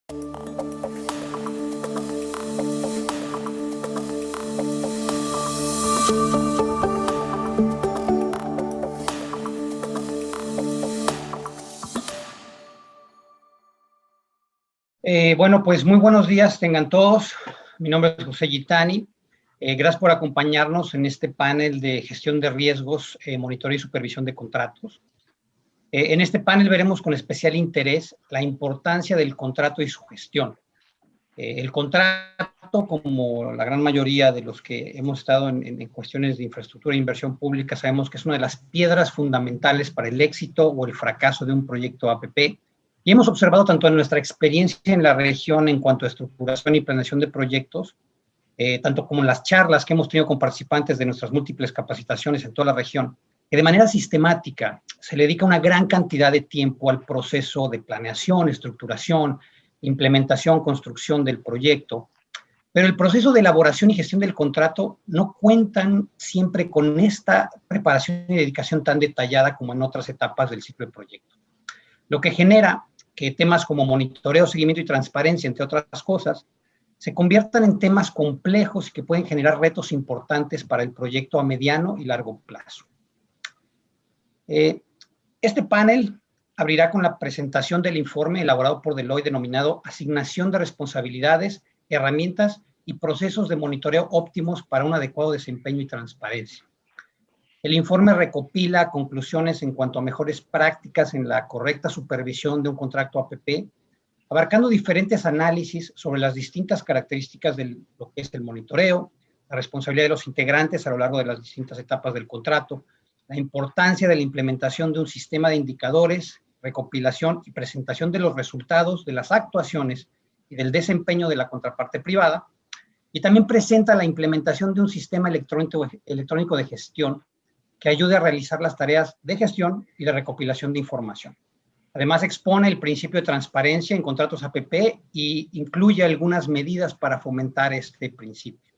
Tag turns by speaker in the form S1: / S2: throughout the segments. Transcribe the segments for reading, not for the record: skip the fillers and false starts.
S1: Bueno, pues muy buenos días tengan todos. Mi nombre es José Gitani. Gracias por acompañarnos en este panel de gestión de riesgos, monitoreo y supervisión de contratos. En este panel veremos con especial interés la importancia del contrato y su gestión. El contrato, como la gran mayoría de los que hemos estado en cuestiones de infraestructura e inversión pública, sabemos que es una de las piedras fundamentales para el éxito o el fracaso de un proyecto APP. Y hemos observado tanto en nuestra experiencia en la región en cuanto a estructuración y planeación de proyectos, tanto como en las charlas que hemos tenido con participantes de nuestras múltiples capacitaciones en toda la región, que de manera sistemática se le dedica una gran cantidad de tiempo al proceso de planeación, estructuración, implementación, construcción del proyecto, pero el proceso de elaboración y gestión del contrato no cuentan siempre con esta preparación y dedicación tan detallada como en otras etapas del ciclo de proyecto. Lo que genera que temas como monitoreo, seguimiento y transparencia, entre otras cosas, se conviertan en temas complejos y que pueden generar retos importantes para el proyecto a mediano y largo plazo. Este panel abrirá con la presentación del informe elaborado por Deloitte denominado Asignación de responsabilidades, herramientas y procesos de monitoreo óptimos para un adecuado desempeño y transparencia. El informe recopila conclusiones en cuanto a mejores prácticas en la correcta supervisión de un contrato APP, abarcando diferentes análisis sobre las distintas características de lo que es el monitoreo, la responsabilidad de los integrantes a lo largo de las distintas etapas del contrato, la importancia de la implementación de un sistema de indicadores, recopilación y presentación de los resultados de las actuaciones y del desempeño de la contraparte privada, y también presenta la implementación de un sistema electrónico de gestión que ayude a realizar las tareas de gestión y de recopilación de información. Además, expone el principio de transparencia en contratos APP y incluye algunas medidas para fomentar este principio.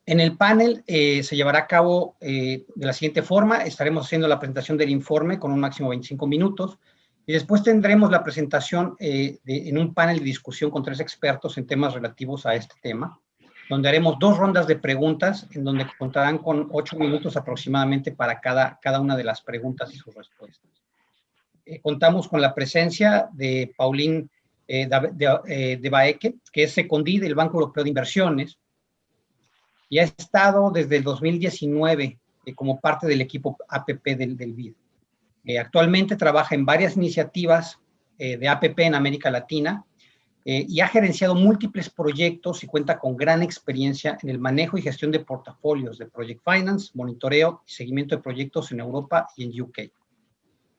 S1: En el panel se llevará a cabo de la siguiente forma. Estaremos haciendo la presentación del informe con un máximo de 25 minutos y después tendremos la presentación en un panel de discusión con 3 expertos en temas relativos a este tema, donde haremos 2 rondas de preguntas, en donde contarán con 8 minutos aproximadamente para cada una de las preguntas y sus respuestas. Contamos con la presencia de Pauline de Baeke, que es secondí del Banco Europeo de Inversiones, y ha estado desde el 2019 como parte del equipo APP del BID. Actualmente trabaja en varias iniciativas de APP en América Latina, y ha gerenciado múltiples proyectos y cuenta con gran experiencia en el manejo y gestión de portafolios de Project Finance, monitoreo y seguimiento de proyectos en Europa y en UK.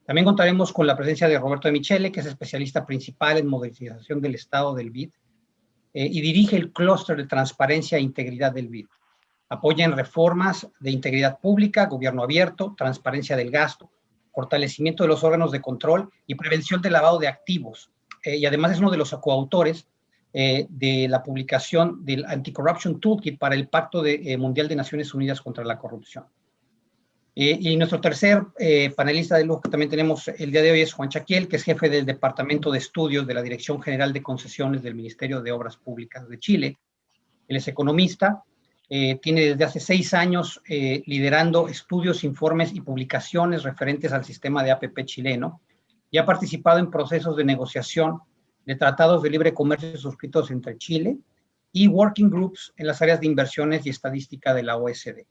S1: También contaremos con la presencia de Roberto de Michele, que es especialista principal en modernización del Estado del BID y dirige el clúster de transparencia e integridad del BID. Apoya en reformas de integridad pública, gobierno abierto, transparencia del gasto, fortalecimiento de los órganos de control y prevención del lavado de activos. Y además es uno de los coautores de la publicación del Anti-Corruption Toolkit para el Pacto Mundial de Naciones Unidas contra la Corrupción. Y nuestro tercer panelista de lujo que también tenemos el día de hoy es Juan Chaquiel, que es jefe del Departamento de Estudios de la Dirección General de Concesiones del Ministerio de Obras Públicas de Chile. Él es economista, tiene desde hace 6 años liderando estudios, informes y publicaciones referentes al sistema de APP chileno, y ha participado en procesos de negociación de tratados de libre comercio suscritos entre Chile y working groups en las áreas de inversiones y estadística de la OSD.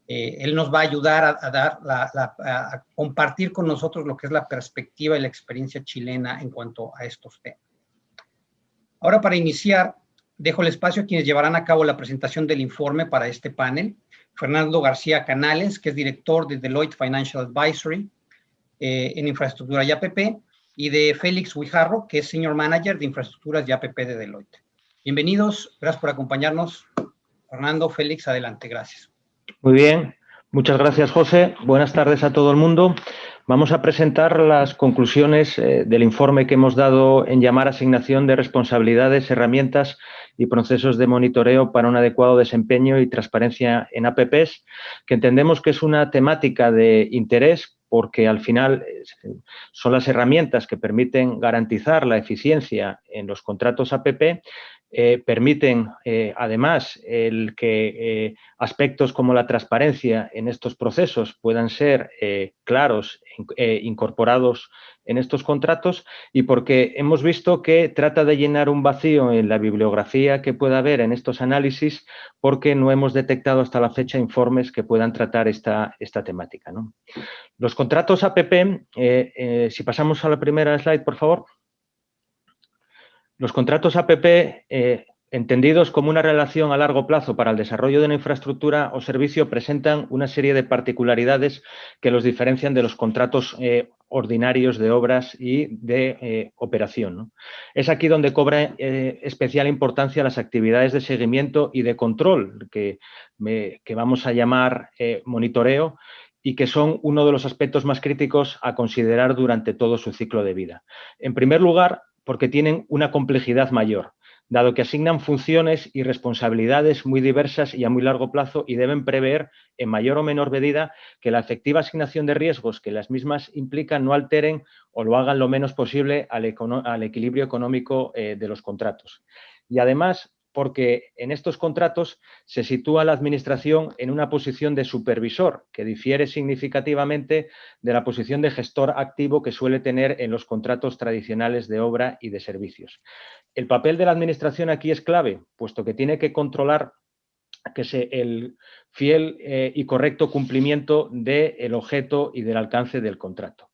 S1: Él nos va a ayudar a compartir con nosotros lo que es la perspectiva y la experiencia chilena en cuanto a estos temas. Ahora, para iniciar, dejo el espacio a quienes llevarán a cabo la presentación del informe para este panel. Fernando García Canales, que es director de Deloitte Financial Advisory en infraestructura y APP, y de Félix Huijarro, que es Senior Manager de Infraestructuras y APP de Deloitte. Bienvenidos, gracias por acompañarnos. Fernando, Félix, adelante, gracias.
S2: Muy bien, muchas gracias, José. Buenas tardes a todo el mundo. Vamos a presentar las conclusiones del informe que hemos dado en llamar asignación de responsabilidades, herramientas y procesos de monitoreo para un adecuado desempeño y transparencia en APPs, que entendemos que es una temática de interés porque al final son las herramientas que permiten garantizar la eficiencia en los contratos APP, permiten además el que aspectos como la transparencia en estos procesos puedan ser claros e incorporados en estos contratos, y porque hemos visto que trata de llenar un vacío en la bibliografía que pueda haber en estos análisis, porque no hemos detectado hasta la fecha informes que puedan tratar esta temática, ¿no? Los contratos APP, si pasamos a la primera slide, por favor. Los contratos APP, entendidos como una relación a largo plazo para el desarrollo de una infraestructura o servicio, presentan una serie de particularidades que los diferencian de los contratos ordinarios de obras y de operación, ¿no? Es aquí donde cobra especial importancia las actividades de seguimiento y de control, que vamos a llamar monitoreo, y que son uno de los aspectos más críticos a considerar durante todo su ciclo de vida. En primer lugar, porque tienen una complejidad mayor, dado que asignan funciones y responsabilidades muy diversas y a muy largo plazo, y deben prever, en mayor o menor medida, que la efectiva asignación de riesgos que las mismas implican no alteren o lo hagan lo menos posible al equilibrio económico de los contratos. Y además, porque en estos contratos se sitúa la Administración en una posición de supervisor, que difiere significativamente de la posición de gestor activo que suele tener en los contratos tradicionales de obra y de servicios. El papel de la Administración aquí es clave, puesto que tiene que controlar el fiel y correcto cumplimiento del objeto y del alcance del contrato.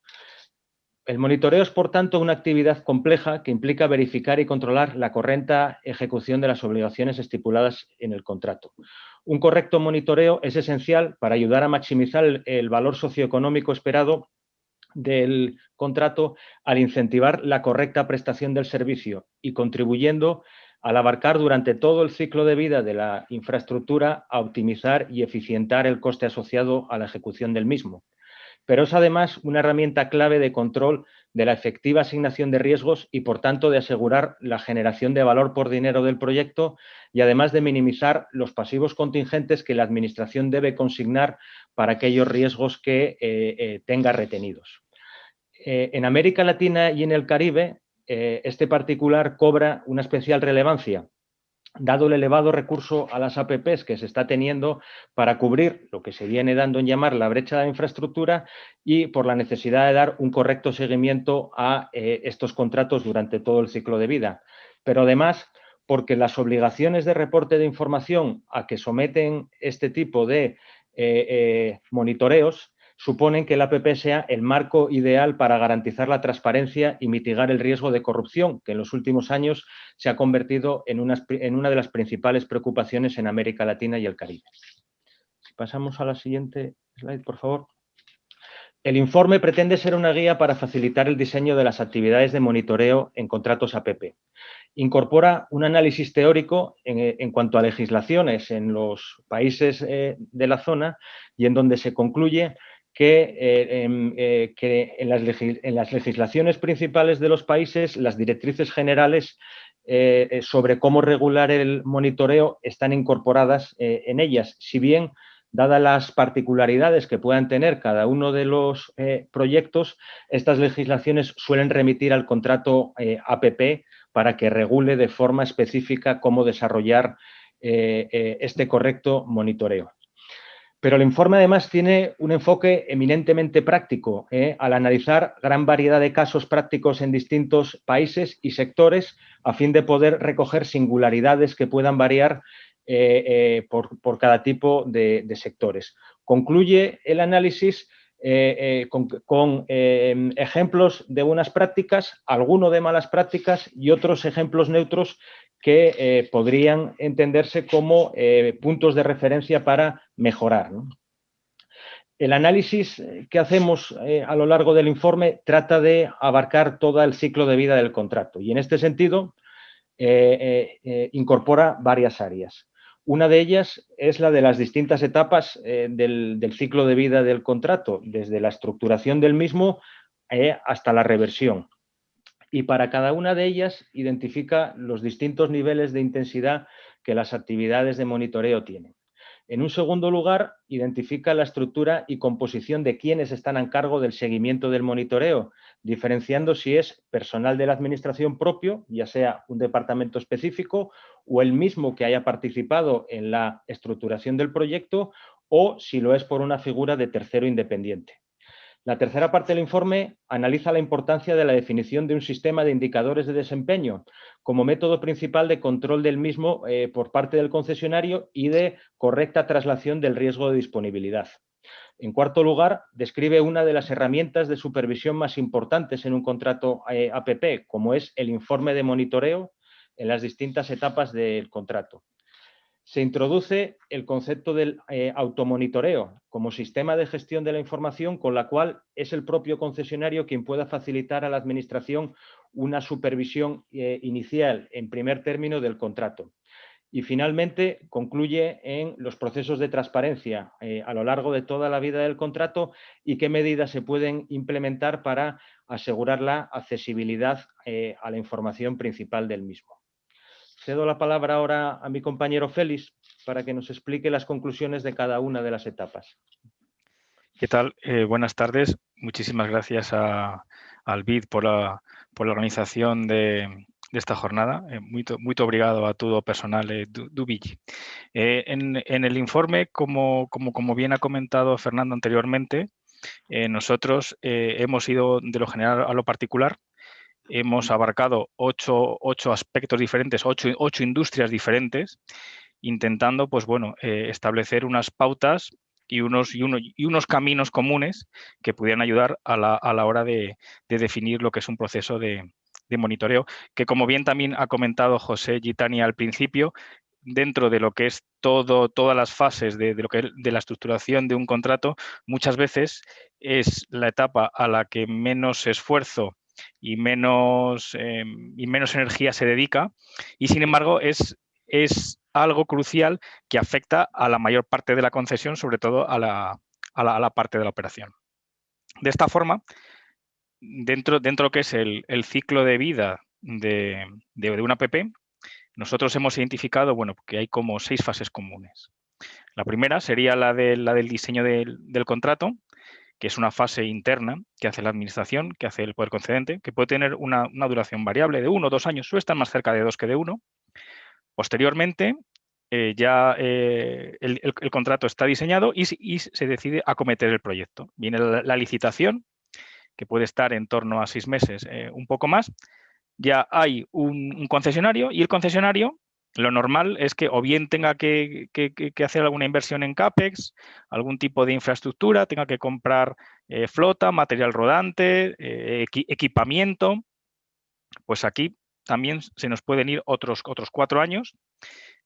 S2: El monitoreo es, por tanto, una actividad compleja que implica verificar y controlar la correcta ejecución de las obligaciones estipuladas en el contrato. Un correcto monitoreo es esencial para ayudar a maximizar el valor socioeconómico esperado del contrato al incentivar la correcta prestación del servicio y contribuyendo al abarcar durante todo el ciclo de vida de la infraestructura a optimizar y eficientar el coste asociado a la ejecución del mismo. Pero es además una herramienta clave de control de la efectiva asignación de riesgos y, por tanto, de asegurar la generación de valor por dinero del proyecto, y además de minimizar los pasivos contingentes que la Administración debe consignar para aquellos riesgos que tenga retenidos. En América Latina y en el Caribe, este particular cobra una especial relevancia, dado el elevado recurso a las APPs que se está teniendo para cubrir lo que se viene dando en llamar la brecha de infraestructura, y por la necesidad de dar un correcto seguimiento a estos contratos durante todo el ciclo de vida. Pero además, porque las obligaciones de reporte de información a que someten este tipo de monitoreos suponen que el APP sea el marco ideal para garantizar la transparencia y mitigar el riesgo de corrupción, que en los últimos años se ha convertido en una de las principales preocupaciones en América Latina y el Caribe. Si pasamos a la siguiente slide, por favor. El informe pretende ser una guía para facilitar el diseño de las actividades de monitoreo en contratos APP. Incorpora un análisis teórico en cuanto a legislaciones en los países de la zona, y en donde se concluye que en las legislaciones principales de los países las directrices generales sobre cómo regular el monitoreo están incorporadas en ellas, si bien, dadas las particularidades que puedan tener cada uno de los proyectos, estas legislaciones suelen remitir al contrato APP para que regule de forma específica cómo desarrollar este correcto monitoreo. Pero el informe además tiene un enfoque eminentemente práctico al analizar gran variedad de casos prácticos en distintos países y sectores, a fin de poder recoger singularidades que puedan variar por cada tipo de sectores. Concluye el análisis con ejemplos de buenas prácticas, alguno de malas prácticas y otros ejemplos neutros que podrían entenderse como puntos de referencia para mejorar, ¿no? El análisis que hacemos a lo largo del informe trata de abarcar todo el ciclo de vida del contrato, y en este sentido incorpora varias áreas. Una de ellas es la de las distintas etapas del ciclo de vida del contrato, desde la estructuración del mismo hasta la reversión. Y para cada una de ellas identifica los distintos niveles de intensidad que las actividades de monitoreo tienen. En un segundo lugar, identifica la estructura y composición de quienes están a cargo del seguimiento del monitoreo, diferenciando si es personal de la administración propio, ya sea un departamento específico, o el mismo que haya participado en la estructuración del proyecto, o si lo es por una figura de tercero independiente. La tercera parte del informe analiza la importancia de la definición de un sistema de indicadores de desempeño como método principal de control del mismo por parte del concesionario y de correcta traslación del riesgo de disponibilidad. En cuarto lugar, describe una de las herramientas de supervisión más importantes en un contrato APP, como es el informe de monitoreo en las distintas etapas del contrato. Se introduce el concepto del automonitoreo como sistema de gestión de la información con la cual es el propio concesionario quien pueda facilitar a la administración una supervisión inicial en primer término del contrato. Y finalmente concluye en los procesos de transparencia a lo largo de toda la vida del contrato y qué medidas se pueden implementar para asegurar la accesibilidad a la información principal del mismo. Cedo la palabra ahora a mi compañero Félix para que nos explique las conclusiones de cada una de las etapas.
S3: ¿Qué tal? Buenas tardes. Muchísimas gracias al BID por la organización de esta jornada. Muy obrigado a todo personal do BID. En el informe, como bien ha comentado Fernando anteriormente, nosotros hemos ido de lo general a lo particular. Hemos abarcado ocho aspectos diferentes, ocho industrias diferentes, intentando pues, bueno, establecer unas pautas y unos caminos comunes que pudieran ayudar a la hora de definir lo que es un proceso de monitoreo, que como bien también ha comentado José Gitani al principio, dentro de lo que es todas las fases de la estructuración de un contrato, muchas veces es la etapa a la que menos esfuerzo y menos energía se dedica, y sin embargo es algo crucial que afecta a la mayor parte de la concesión, sobre todo a la parte de la operación. De esta forma, dentro de lo que es el ciclo de vida de una APP, nosotros hemos identificado bueno, que hay como 6 fases comunes. La primera sería la del diseño del contrato, que es una fase interna que hace la administración, que hace el poder concedente, que puede tener una duración variable de 1 o 2 años, suele estar más cerca de 2 que de 1. Posteriormente, ya el contrato está diseñado y se decide acometer el proyecto. Viene la licitación, que puede estar en torno a 6 meses, un poco más. Ya hay un concesionario y el concesionario, lo normal es que o bien tenga que hacer alguna inversión en CAPEX, algún tipo de infraestructura, tenga que comprar flota, material rodante, equipamiento. Pues aquí también se nos pueden ir otros 4 años.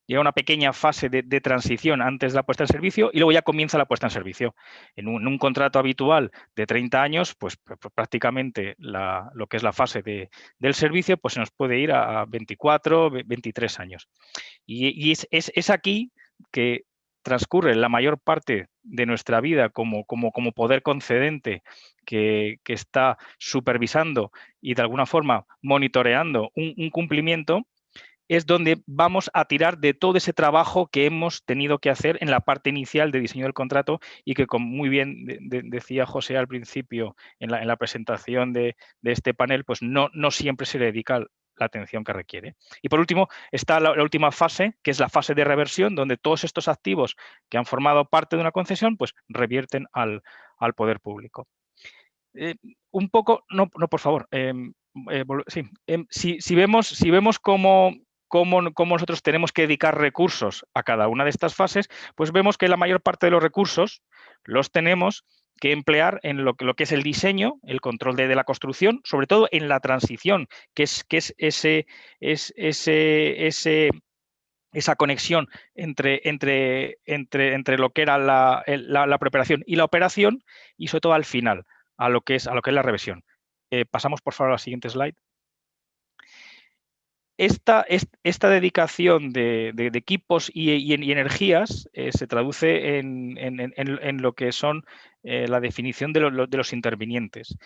S3: Llega una pequeña fase de transición antes de la puesta en servicio y luego ya comienza la puesta en servicio. En un contrato habitual de 30 años, pues prácticamente lo que es la fase del servicio, pues se nos puede ir a 24, 23 años. Y es aquí que transcurre la mayor parte de nuestra vida como poder concedente que está supervisando y de alguna forma monitoreando un cumplimiento, es donde vamos a tirar de todo ese trabajo que hemos tenido que hacer en la parte inicial de diseño del contrato y que, como muy bien decía José al principio en la presentación de este panel, pues no siempre se le dedica la atención que requiere. Y por último está la última fase, que es la fase de reversión, donde todos estos activos que han formado parte de una concesión, pues revierten al poder público. Un poco, no por favor, sí, si vemos cómo nosotros tenemos que dedicar recursos a cada una de estas fases, pues vemos que la mayor parte de los recursos los tenemos que emplear en lo que es el diseño, el control de la construcción, sobre todo en la transición, que es esa conexión entre lo que era la preparación y la operación, y sobre todo al final, a lo que es la revisión. Pasamos, por favor, a la siguiente slide. esta dedicación de equipos y energías se traduce en lo que son la definición de los intervinientes.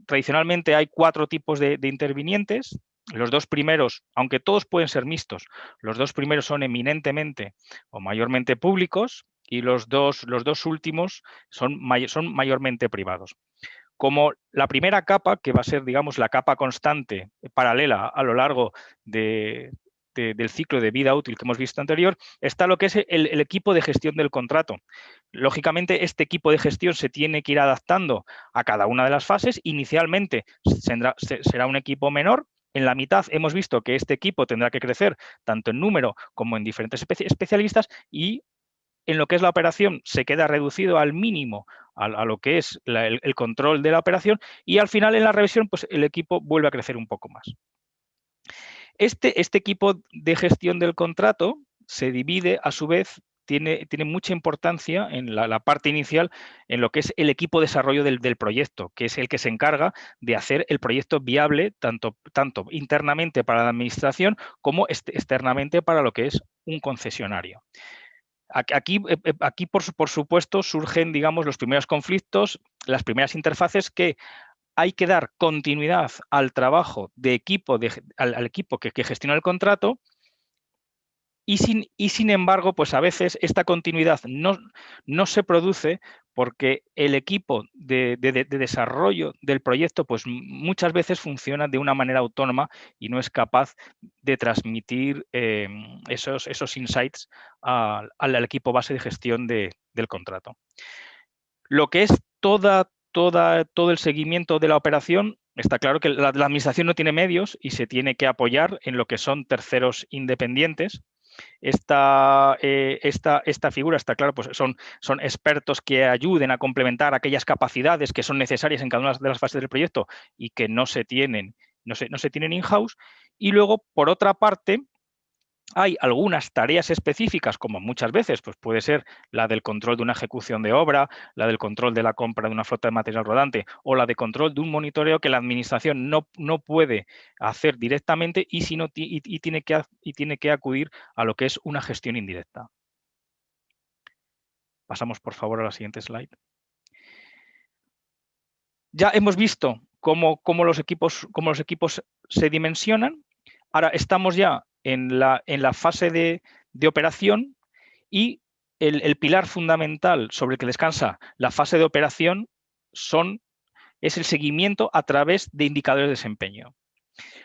S3: Tradicionalmente hay 4 tipos de intervinientes. Los 2 primeros, aunque todos pueden ser mixtos, los 2 primeros son eminentemente o mayormente públicos y los dos últimos son mayormente privados. Como la primera capa, que va a ser, digamos, la capa constante paralela a lo largo del ciclo de vida útil que hemos visto anterior, está lo que es el equipo de gestión del contrato. Lógicamente, este equipo de gestión se tiene que ir adaptando a cada una de las fases. Inicialmente será un equipo menor. En la mitad hemos visto que este equipo tendrá que crecer tanto en número como en diferentes especialistas, y en lo que es la operación se queda reducido al mínimo a lo que es el control de la operación, y al final en la revisión pues el equipo vuelve a crecer un poco más. Este equipo de gestión del contrato se divide, a su vez, tiene mucha importancia en la parte inicial en lo que es el equipo de desarrollo del proyecto, que es el que se encarga de hacer el proyecto viable tanto internamente para la administración como externamente para lo que es un concesionario. Aquí por supuesto, surgen, digamos, los primeros conflictos, las primeras interfaces, que hay que dar continuidad al trabajo de equipo, al equipo que gestiona el contrato, y sin embargo, pues a veces esta continuidad no se produce porque el equipo de desarrollo del proyecto pues muchas veces funciona de una manera autónoma y no es capaz de transmitir esos insights al equipo base de gestión del contrato. Lo que es todo el seguimiento de la operación, está claro que la administración no tiene medios y se tiene que apoyar en lo que son terceros independientes. Esta figura, está claro, pues son expertos que ayuden a complementar aquellas capacidades que son necesarias en cada una de las fases del proyecto y que no se tienen in-house. Y luego, por otra parte, hay algunas tareas específicas, como muchas veces pues puede ser la del control de una ejecución de obra, la del control de la compra de una flota de material rodante o la de control de un monitoreo, que la administración no puede hacer directamente y tiene que acudir a lo que es una gestión indirecta. Pasamos, por favor, a la siguiente slide. Ya hemos visto cómo los equipos se dimensionan. Ahora estamos ya en la fase de operación, y el pilar fundamental sobre el que descansa la fase de operación es el seguimiento a través de indicadores de desempeño.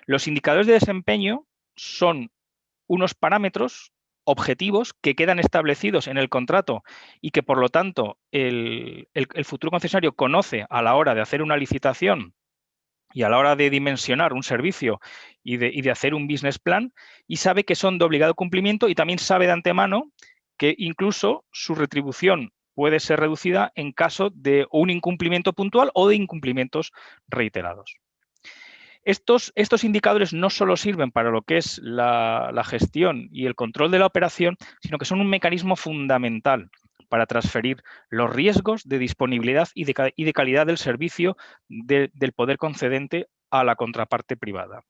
S3: Los indicadores de desempeño son unos parámetros objetivos que quedan establecidos en el contrato y que, por lo tanto, el futuro concesionario conoce a la hora de hacer una licitación y a la hora de dimensionar un servicio y de hacer un business plan, y sabe que son de obligado cumplimiento, y también sabe de antemano que incluso su retribución puede ser reducida en caso de un incumplimiento puntual o de incumplimientos reiterados. Estos indicadores no solo sirven para lo que es la gestión y el control de la operación, sino que son un mecanismo fundamental para transferir los riesgos de disponibilidad y de calidad del servicio del poder concedente a la contraparte privada.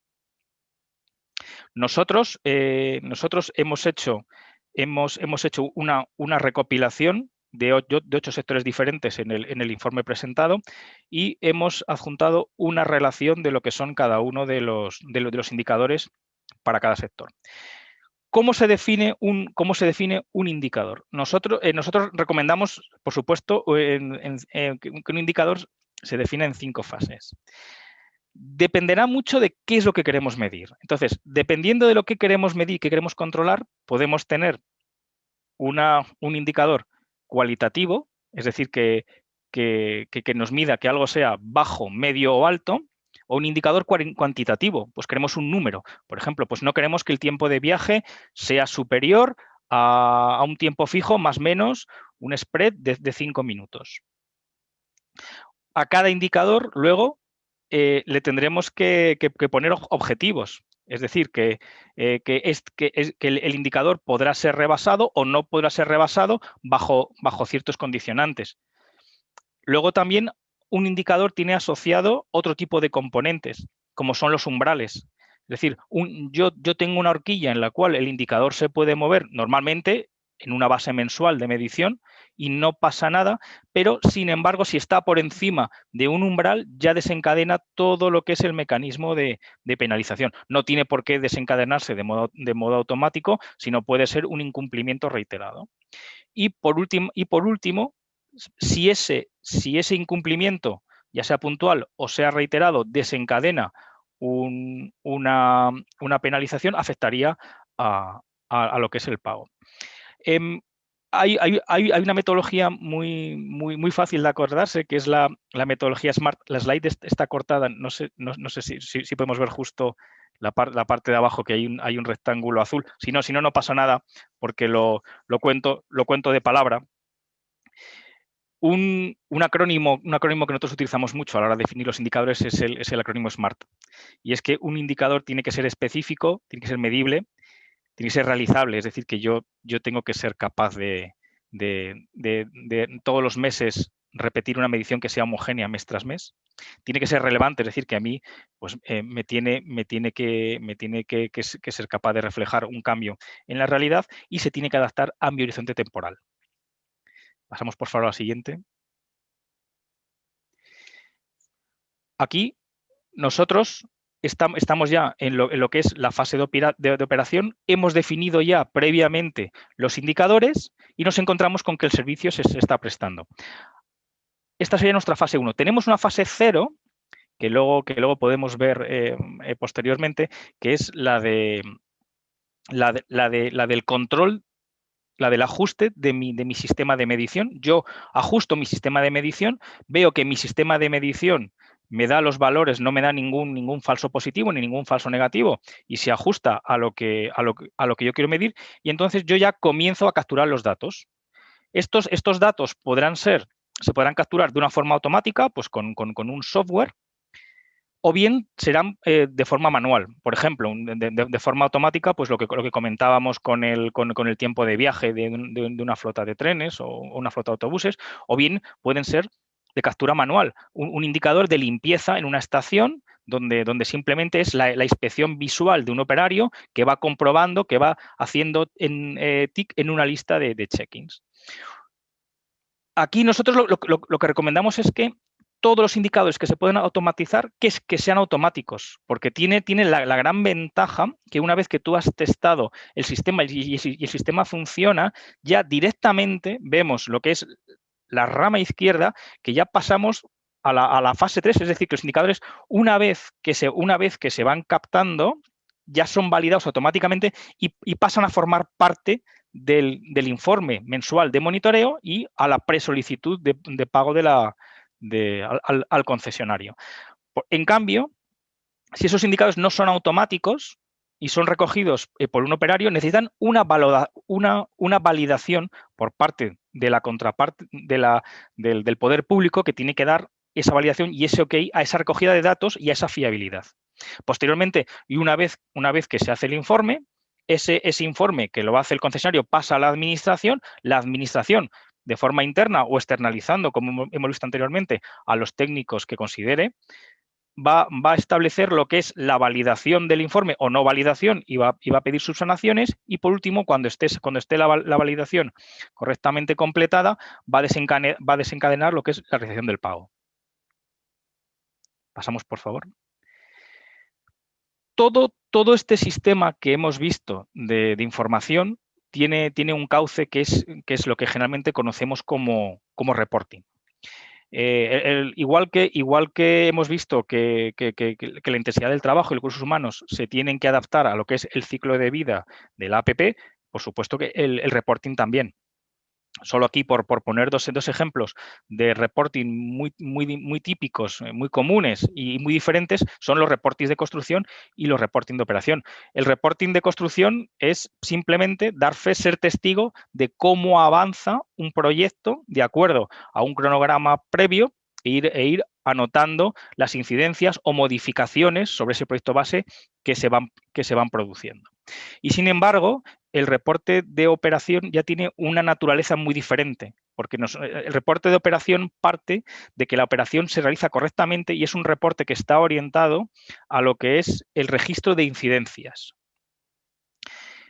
S3: Nosotros hemos hecho una recopilación de 8 sectores diferentes en el informe presentado, y hemos adjuntado una relación de lo que son cada uno de los indicadores para cada sector. ¿Cómo se define un indicador? Nosotros recomendamos, por supuesto, que un indicador se define en 5 fases. Dependerá mucho de qué es lo que queremos medir. Entonces, dependiendo de lo que queremos medir, que queremos controlar, podemos tener un indicador cualitativo, es decir, que nos mida que algo sea bajo, medio o alto, o un indicador cuantitativo, pues queremos un número. Por ejemplo, pues no queremos que el tiempo de viaje sea superior a un tiempo fijo más o menos un spread de 5 minutos. A cada indicador luego le tendremos que poner objetivos. Es decir, que el indicador podrá ser rebasado o no podrá ser rebasado bajo ciertos condicionantes. Luego también un indicador tiene asociado otro tipo de componentes, como son los umbrales. Es decir, yo tengo una horquilla en la cual el indicador se puede mover normalmente en una base mensual de medición y no pasa nada, pero sin embargo, si está por encima de un umbral, ya desencadena todo lo que es el mecanismo de penalización. No tiene por qué desencadenarse de modo automático, sino puede ser un incumplimiento reiterado. Y por último, si ese incumplimiento, ya sea puntual o sea reiterado, desencadena una penalización, afectaría a lo que es el pago. Hay una metodología muy fácil de acordarse, que es la metodología SMART. La slide está cortada, no sé si podemos ver justo la parte de abajo, que hay un rectángulo azul. Si no pasa nada, porque lo cuento de palabra. Un acrónimo que nosotros utilizamos mucho a la hora de definir los indicadores es el acrónimo SMART. Y es que un indicador tiene que ser específico, tiene que ser medible, tiene que ser realizable, es decir, que yo tengo que ser capaz de todos los meses repetir una medición que sea homogénea mes tras mes. Tiene que ser relevante, es decir, que a mí pues, me tiene que ser capaz de reflejar un cambio en la realidad y se tiene que adaptar a mi horizonte temporal. Pasamos, por favor, a la siguiente. Aquí nosotros estamos ya en lo que es la fase de operación. Hemos definido ya previamente los indicadores y nos encontramos con que el servicio se está prestando. Esta sería nuestra fase 1. Tenemos una fase 0 que luego podemos ver posteriormente, que es la del control, la del ajuste de mi sistema de medición. Yo ajusto mi sistema de medición, veo que mi sistema de medición me da los valores, no me da ningún falso positivo ni ningún falso negativo y se ajusta a lo que yo quiero medir, y entonces yo ya comienzo a capturar los datos. Estos datos se podrán capturar de una forma automática, pues con un software, o bien serán de forma manual. Por ejemplo, de forma automática, pues lo que comentábamos con el tiempo de viaje de una flota de trenes o una flota de autobuses, o bien pueden ser de captura manual, un indicador de limpieza en una estación donde simplemente es la inspección visual de un operario que va comprobando, que va haciendo tic en una lista de check-ins. Aquí nosotros lo que recomendamos es que todos los indicadores que se pueden automatizar, que sean automáticos, porque tiene la gran ventaja que una vez que tú has testado el sistema y el sistema funciona, ya directamente vemos lo que es la rama izquierda, que ya pasamos a la fase 3, es decir, que los indicadores, una vez que se van captando, ya son validados automáticamente y pasan a formar parte del informe mensual de monitoreo y a la presolicitud de pago al concesionario. En cambio, si esos indicadores no son automáticos y son recogidos por un operario, necesitan una validación por parte de la contraparte del poder público, que tiene que dar esa validación y ese OK a esa recogida de datos y a esa fiabilidad. Posteriormente, y una vez que se hace el informe, ese informe que lo hace el concesionario pasa a la administración de forma interna o externalizando, como hemos visto anteriormente, a los técnicos que considere, va a establecer lo que es la validación del informe o no validación y va a pedir subsanaciones, y por último, cuando esté la validación correctamente completada, va a desencadenar lo que es la realización del pago. Pasamos, por favor. Todo este sistema que hemos visto de información tiene un cauce que es lo que generalmente conocemos como reporting. Igual que hemos visto que la intensidad del trabajo y los recursos humanos se tienen que adaptar a lo que es el ciclo de vida de la APP, por supuesto que el reporting también. Solo aquí, por poner dos ejemplos de reporting muy típicos, muy comunes y muy diferentes, son los reportings de construcción y los reporting de operación. El reporting de construcción es simplemente dar fe, ser testigo de cómo avanza un proyecto de acuerdo a un cronograma previo e ir anotando las incidencias o modificaciones sobre ese proyecto base que se van produciendo. Y sin embargo, el reporte de operación ya tiene una naturaleza muy diferente. porque el reporte de operación parte de que la operación se realiza correctamente y es un reporte que está orientado a lo que es el registro de incidencias.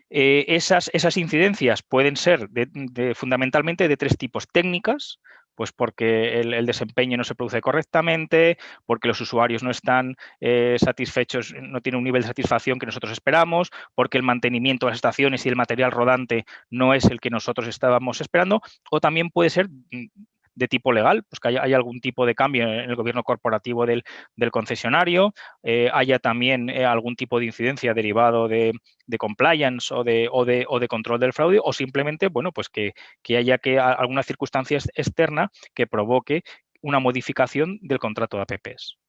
S3: Esas incidencias pueden ser fundamentalmente de tres tipos: técnicas, pues porque el desempeño no se produce correctamente, porque los usuarios no están satisfechos, no tienen un nivel de satisfacción que nosotros esperamos, porque el mantenimiento de las estaciones y el material rodante no es el que nosotros estábamos esperando, o también puede ser de tipo legal, pues que haya algún tipo de cambio en el gobierno corporativo del concesionario, haya también algún tipo de incidencia derivado de compliance o de control del fraude, o simplemente, bueno, pues que haya alguna circunstancia externa que provoque una modificación del contrato de APPs.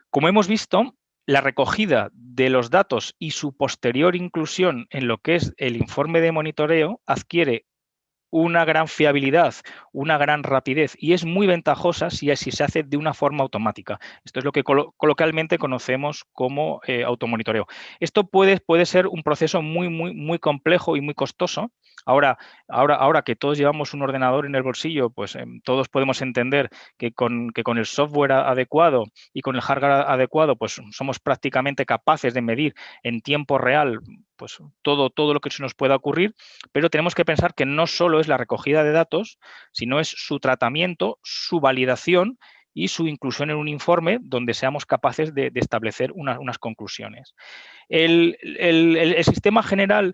S3: Como hemos visto, la recogida de los datos y su posterior inclusión en lo que es el informe de monitoreo adquiere una gran fiabilidad, una gran rapidez, y es muy ventajosa si se hace de una forma automática. Esto es lo que coloquialmente conocemos como automonitoreo. Esto puede ser un proceso muy complejo y muy costoso. Ahora que todos llevamos un ordenador en el bolsillo, pues todos podemos entender que con el software adecuado y con el hardware adecuado, pues somos prácticamente capaces de medir en tiempo real pues todo lo que se nos pueda ocurrir, pero tenemos que pensar que no solo es la recogida de datos, sino es su tratamiento, su validación y su inclusión en un informe donde seamos capaces de establecer unas conclusiones. El sistema general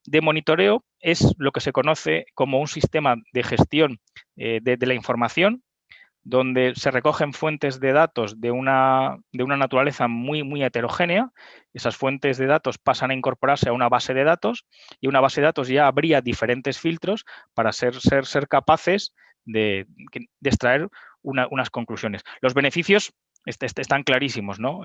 S3: de monitoreo es lo que se conoce como un sistema de gestión de la información, donde se recogen fuentes de datos de una naturaleza muy heterogénea. Esas fuentes de datos pasan a incorporarse a una base de datos, y una base de datos ya habría diferentes filtros para ser capaces de extraer unas conclusiones. Los beneficios están clarísimos, ¿no?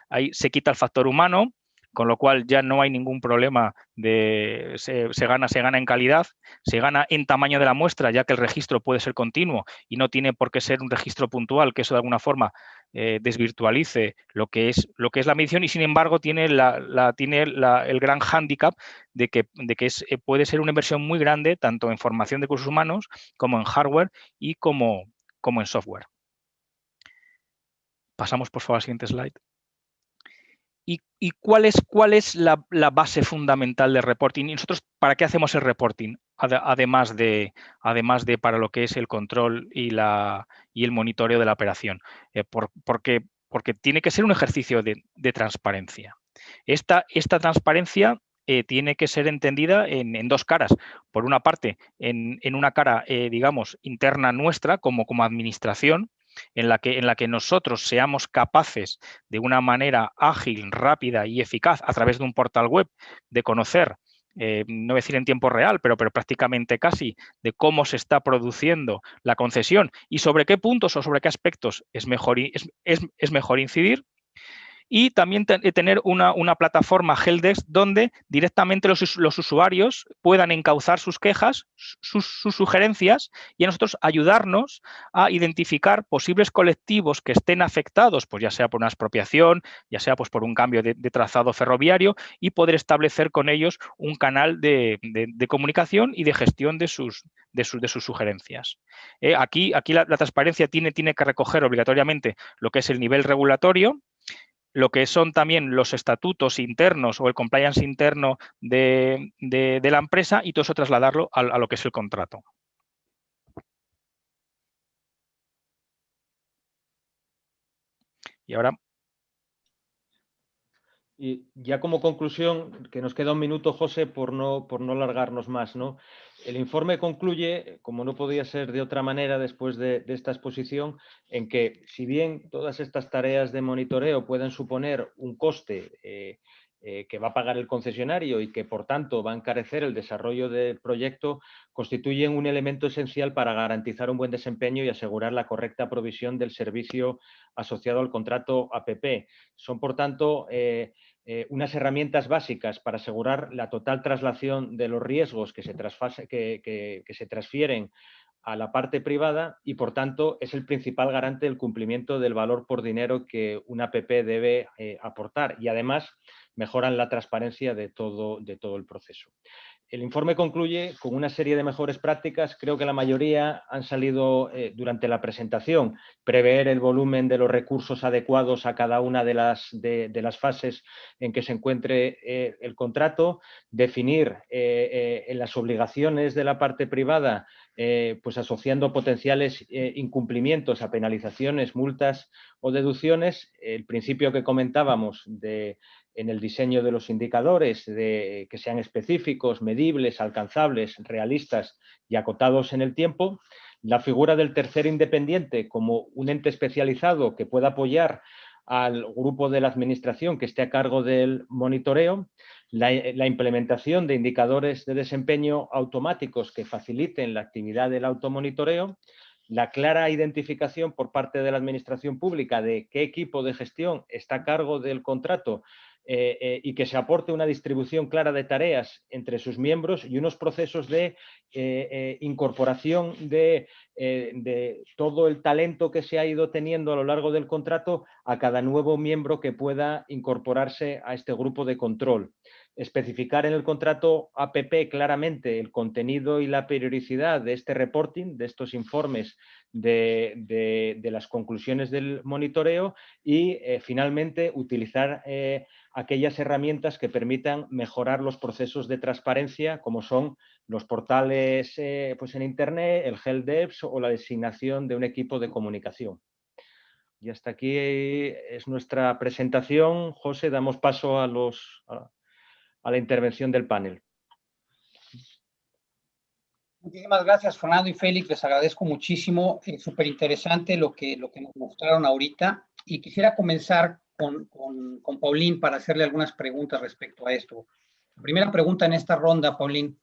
S3: Ahí se quita el factor humano, con lo cual ya no hay ningún problema se gana en calidad, se gana en tamaño de la muestra, ya que el registro puede ser continuo y no tiene por qué ser un registro puntual, que eso de alguna forma desvirtualice lo que es la medición, y sin embargo tiene el gran hándicap de que puede ser una inversión muy grande tanto en formación de recursos humanos como en hardware y como en software. Pasamos, por favor, al siguiente slide. ¿Y cuál es la base fundamental del reporting? ¿Y nosotros para qué hacemos el reporting? Además de para lo que es el control y el monitoreo de la operación. Porque tiene que ser un ejercicio de transparencia. Esta transparencia tiene que ser entendida en dos caras. Por una parte, en una cara, digamos, interna nuestra como administración, en la que nosotros seamos capaces de una manera ágil, rápida y eficaz a través de un portal web de conocer, no voy a decir en tiempo real, pero prácticamente casi, de cómo se está produciendo la concesión y sobre qué puntos o sobre qué aspectos es mejor incidir. Y también tener una plataforma helpdesk donde directamente los usuarios puedan encauzar sus quejas, sus sugerencias, y a nosotros ayudarnos a identificar posibles colectivos que estén afectados, pues ya sea por una expropiación, ya sea pues por un cambio de trazado ferroviario, y poder establecer con ellos un canal de comunicación y de gestión de sus sugerencias. Aquí la transparencia tiene que recoger obligatoriamente lo que es el nivel regulatorio, lo que son también los estatutos internos o el compliance interno de la empresa, y todo eso trasladarlo a lo que es el contrato. Y ahora...
S2: Y ya como conclusión, que nos queda un minuto, José, por no alargarnos más, ¿no? El informe concluye, como no podía ser de otra manera después de esta exposición, en que si bien todas estas tareas de monitoreo pueden suponer un coste que va a pagar el concesionario y que, por tanto, va a encarecer el desarrollo del proyecto, constituyen un elemento esencial para garantizar un buen desempeño y asegurar la correcta provisión del servicio asociado al contrato APP. Son, por tanto, unas herramientas básicas para asegurar la total traslación de los riesgos que se transfieren a la parte privada, y, por tanto, es el principal garante del cumplimiento del valor por dinero que una APP debe aportar, y además mejoran la transparencia de todo el proceso. el informe concluye con una serie de mejores prácticas. Creo que la mayoría han salido durante la presentación. Prever el volumen de los recursos adecuados a cada una de las fases en que se encuentre el contrato, definir en las obligaciones de la parte privada, pues asociando potenciales incumplimientos a penalizaciones, multas o deducciones. El principio que comentábamos en el diseño de los indicadores, de que sean específicos, medibles, alcanzables, realistas y acotados en el tiempo. La figura del tercero independiente como un ente especializado que pueda apoyar al grupo de la administración que esté a cargo del monitoreo. La implementación de indicadores de desempeño automáticos que faciliten la actividad del automonitoreo. La clara identificación por parte de la administración pública de qué equipo de gestión está a cargo del contrato y que se aporte una distribución clara de tareas entre sus miembros y unos procesos de incorporación de todo el talento que se ha ido teniendo a lo largo del contrato a cada nuevo miembro que pueda incorporarse a este grupo de control. Especificar en el contrato APP claramente el contenido y la periodicidad de este reporting, de estos informes de las conclusiones del monitoreo y finalmente utilizar aquellas herramientas que permitan mejorar los procesos de transparencia, como son los portales pues en Internet, el HelpDesk o la designación de un equipo de comunicación. Y hasta aquí es nuestra presentación. José, damos paso a la intervención del panel.
S1: Muchísimas gracias, Fernando y Félix. Les agradezco muchísimo. Súper interesante lo que nos mostraron ahorita. Y quisiera comenzar con Paulín para hacerle algunas preguntas respecto a esto. La primera pregunta en esta ronda, Paulín.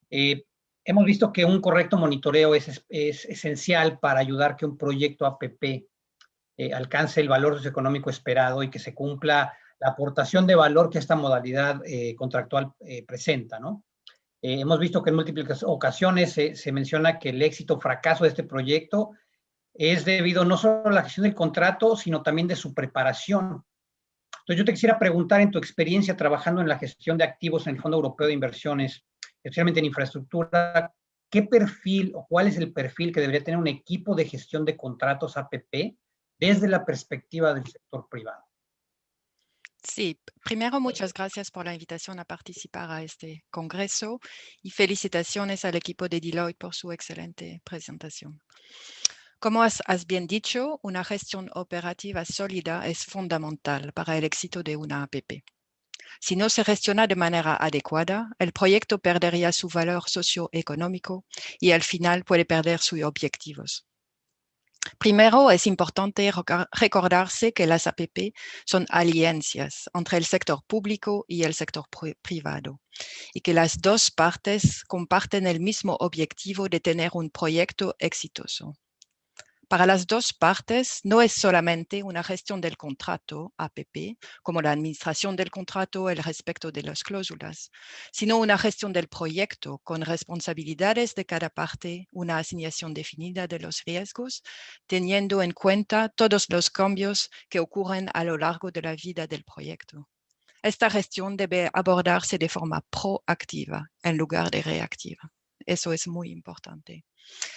S1: Hemos visto que un correcto monitoreo es esencial para ayudar que un proyecto APP alcance el valor socioeconómico esperado y que se cumpla la aportación de valor que esta modalidad contractual presenta, ¿no? Hemos visto que en múltiples ocasiones se menciona que el éxito o fracaso de este proyecto es debido no solo a la gestión del contrato, sino también de su preparación. Entonces, yo te quisiera preguntar, en tu experiencia trabajando en la gestión de activos en el Fondo Europeo de Inversiones, especialmente en infraestructura, ¿qué perfil o cuál es el perfil que debería tener un equipo de gestión de contratos APP desde la perspectiva del sector privado?
S4: Sí, primero muchas gracias por la invitación a participar a este congreso y felicitaciones al equipo de Deloitte por su excelente presentación. Como has bien dicho, una gestión operativa sólida es fundamental para el éxito de una APP. Si no se gestiona de manera adecuada, el proyecto perdería su valor socioeconómico y al final puede perder sus objetivos. Primero, es importante recordarse que las APP son alianzas entre el sector público y el sector privado y que las dos partes comparten el mismo objetivo de tener un proyecto exitoso. Para las dos partes, no es solamente una gestión del contrato APP, como la administración del contrato, el respeto de las cláusulas, sino una gestión del proyecto con responsabilidades de cada parte, una asignación definida de los riesgos, teniendo en cuenta todos los cambios que ocurren a lo largo de la vida del proyecto. Esta gestión debe abordarse de forma proactiva en lugar de reactiva. Eso es muy importante.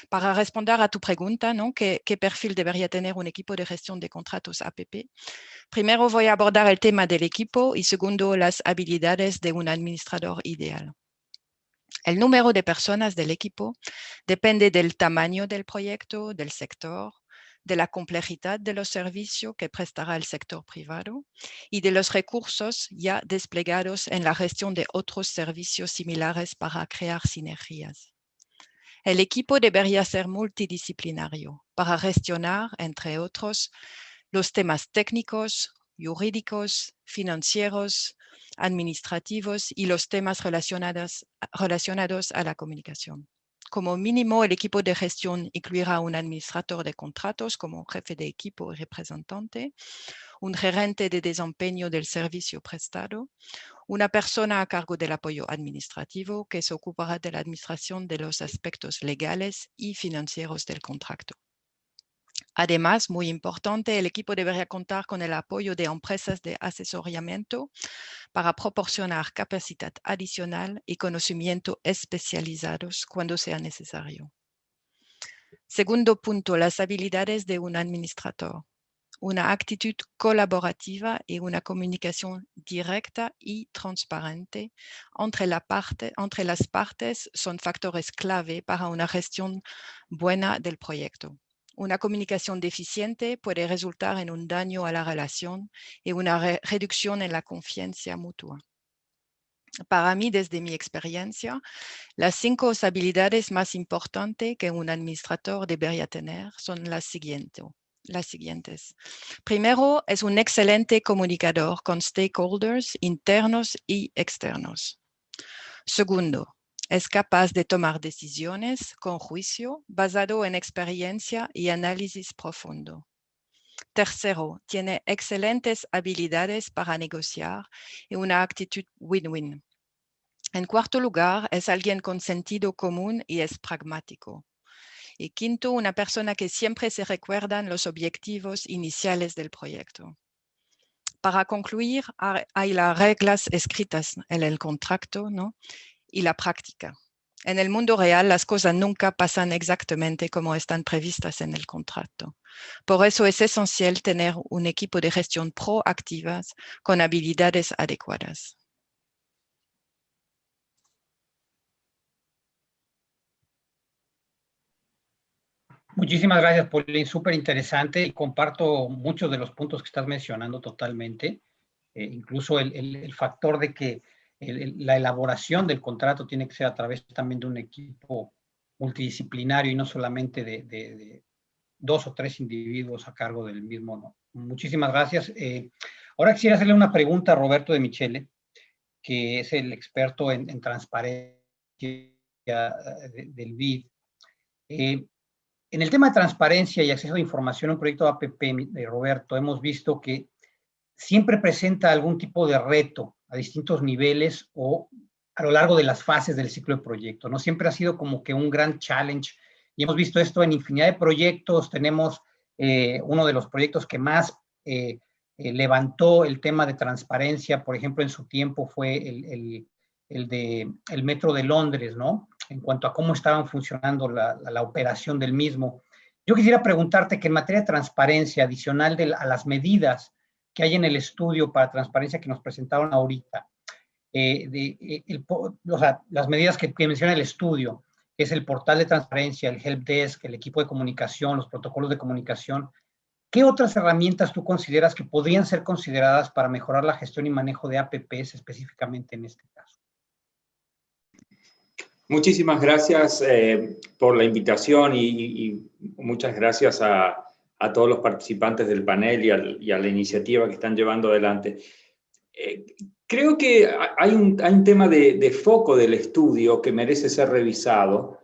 S4: Para responder a tu pregunta, ¿no? ¿Qué perfil debería tener un equipo de gestión de contratos APP? Primero voy a abordar el tema del equipo y segundo, las habilidades de un administrador ideal. El número de personas del equipo depende del tamaño del proyecto, del sector, de la complejidad de los servicios que prestará el sector privado y de los recursos ya desplegados en la gestión de otros servicios similares para crear sinergias. El equipo debería ser multidisciplinario para gestionar, entre otros, los temas técnicos, jurídicos, financieros, administrativos y los temas relacionados a la comunicación. Como mínimo, el equipo de gestión incluirá un administrador de contratos como jefe de equipo y representante, un gerente de desempeño del servicio prestado, una persona a cargo del apoyo administrativo que se ocupará de la administración de los aspectos legales y financieros del contrato. Además, muy importante, el equipo debería contar con el apoyo de empresas de asesoramiento para proporcionar capacidad adicional y conocimiento especializados cuando sea necesario. Segundo punto, las habilidades de un administrador. Una actitud colaborativa y una comunicación directa y transparente entre las partes son factores clave para una gestión buena del proyecto. Una comunicación deficiente puede resultar en un daño a la relación y una reducción en la confianza mutua. Para mí, desde mi experiencia, las 5 habilidades más importantes que un administrador debería tener son las siguientes. Primero, es un excelente comunicador con stakeholders internos y externos. Segundo, es capaz de tomar decisiones con juicio basado en experiencia y análisis profundo. Tercero, tiene excelentes habilidades para negociar y una actitud win-win. En cuarto lugar, es alguien con sentido común y es pragmático. Y quinto, una persona que siempre se recuerdan los objetivos iniciales del proyecto. Para concluir, hay las reglas escritas en el contrato, ¿no? Y la práctica. En el mundo real, las cosas nunca pasan exactamente como están previstas en el contrato. Por eso es esencial tener un equipo de gestión proactivas con habilidades adecuadas.
S1: Muchísimas gracias, Pauline. Súper interesante y comparto muchos de los puntos que estás mencionando totalmente. Incluso el factor de que la elaboración del contrato tiene que ser a través también de un equipo multidisciplinario y no solamente de 2 o 3 individuos a cargo del mismo, ¿no? Muchísimas gracias. Ahora quisiera hacerle una pregunta a Roberto de Michele, que es el experto en transparencia del BID. En el tema de transparencia y acceso a información en un proyecto APP, Roberto, hemos visto que siempre presenta algún tipo de reto a distintos niveles o a lo largo de las fases del ciclo de proyecto, ¿no? Siempre ha sido como que un gran challenge y hemos visto esto en infinidad de proyectos. Tenemos uno de los proyectos que más levantó el tema de transparencia, por ejemplo, en su tiempo fue el Metro de Londres, ¿no? En cuanto a cómo estaban funcionando la operación del mismo. Yo quisiera preguntarte que en materia de transparencia, adicional a las medidas que hay en el estudio para transparencia que nos presentaron ahorita, las medidas que menciona el estudio, que es el portal de transparencia, el helpdesk, el equipo de comunicación, los protocolos de comunicación, ¿qué otras herramientas tú consideras que podrían ser consideradas para mejorar la gestión y manejo de APPs específicamente en este caso?
S5: Muchísimas gracias por la invitación y muchas gracias a todos los participantes del panel y a la iniciativa que están llevando adelante. Creo que hay un tema de foco del estudio que merece ser revisado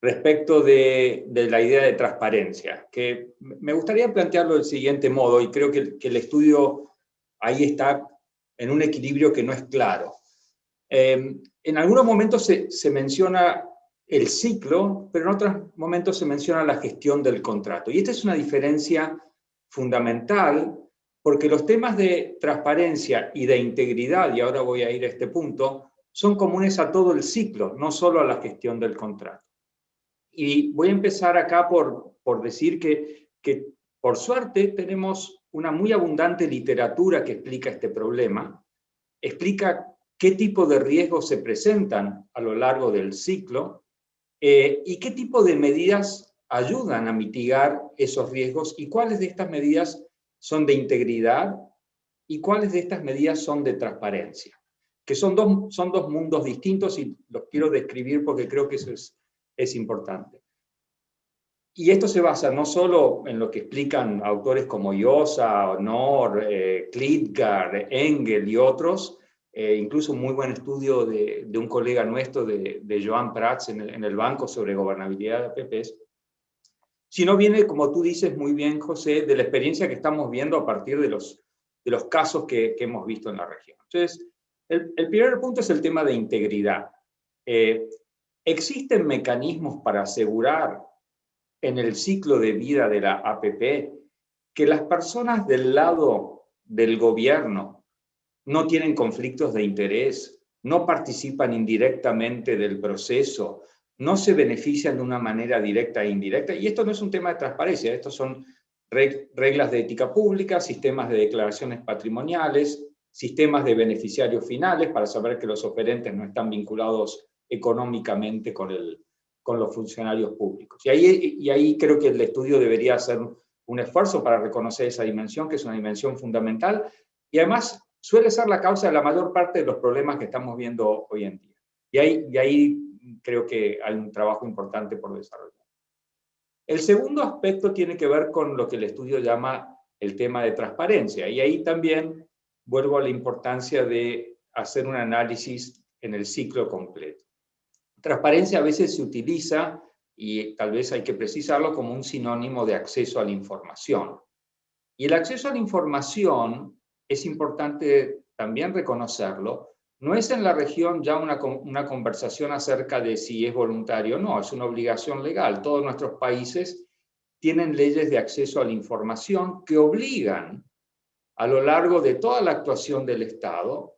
S5: respecto de la idea de transparencia, que me gustaría plantearlo del siguiente modo, y creo que el estudio ahí está en un equilibrio que no es claro. En algunos momentos se menciona el ciclo, pero en otros momentos se menciona la gestión del contrato. Y esta es una diferencia fundamental, porque los temas de transparencia y de integridad, y ahora voy a ir a este punto, son comunes a todo el ciclo, no solo a la gestión del contrato. Y voy a empezar acá por decir que por suerte tenemos una muy abundante literatura que explica este problema, explica qué tipo de riesgos se presentan a lo largo del ciclo y qué tipo de medidas ayudan a mitigar esos riesgos y cuáles de estas medidas son de integridad y cuáles de estas medidas son de transparencia, que son dos mundos distintos y los quiero describir porque creo que eso es importante. Y esto se basa no solo en lo que explican autores como Llosa, Honor, Klitgaard, Engel y otros, incluso un muy buen estudio de un colega nuestro, de Joan Prats en el banco sobre gobernabilidad de APPs, sino viene, como tú dices muy bien, José, de la experiencia que estamos viendo a partir de los casos que hemos visto en la región. Entonces, el primer punto es el tema de integridad. ¿Existen mecanismos para asegurar en el ciclo de vida de la APP que las personas del lado del gobierno no tienen conflictos de interés, no participan indirectamente del proceso, no se benefician de una manera directa e indirecta. Y esto no es un tema de transparencia, estos son reglas de ética pública, sistemas de declaraciones patrimoniales, sistemas de beneficiarios finales para saber que los oferentes no están vinculados económicamente con los funcionarios públicos. Y ahí creo que el estudio debería hacer un esfuerzo para reconocer esa dimensión, que es una dimensión fundamental, y además suele ser la causa de la mayor parte de los problemas que estamos viendo hoy en día. Y ahí creo que hay un trabajo importante por desarrollar. El segundo aspecto tiene que ver con lo que el estudio llama el tema de transparencia, y ahí también vuelvo a la importancia de hacer un análisis en el ciclo completo. Transparencia a veces se utiliza, y tal vez hay que precisarlo, como un sinónimo de acceso a la información. Y el acceso a la información, es importante también reconocerlo, no es en la región ya una conversación acerca de si es voluntario o no, es una obligación legal. Todos nuestros países tienen leyes de acceso a la información que obligan a lo largo de toda la actuación del Estado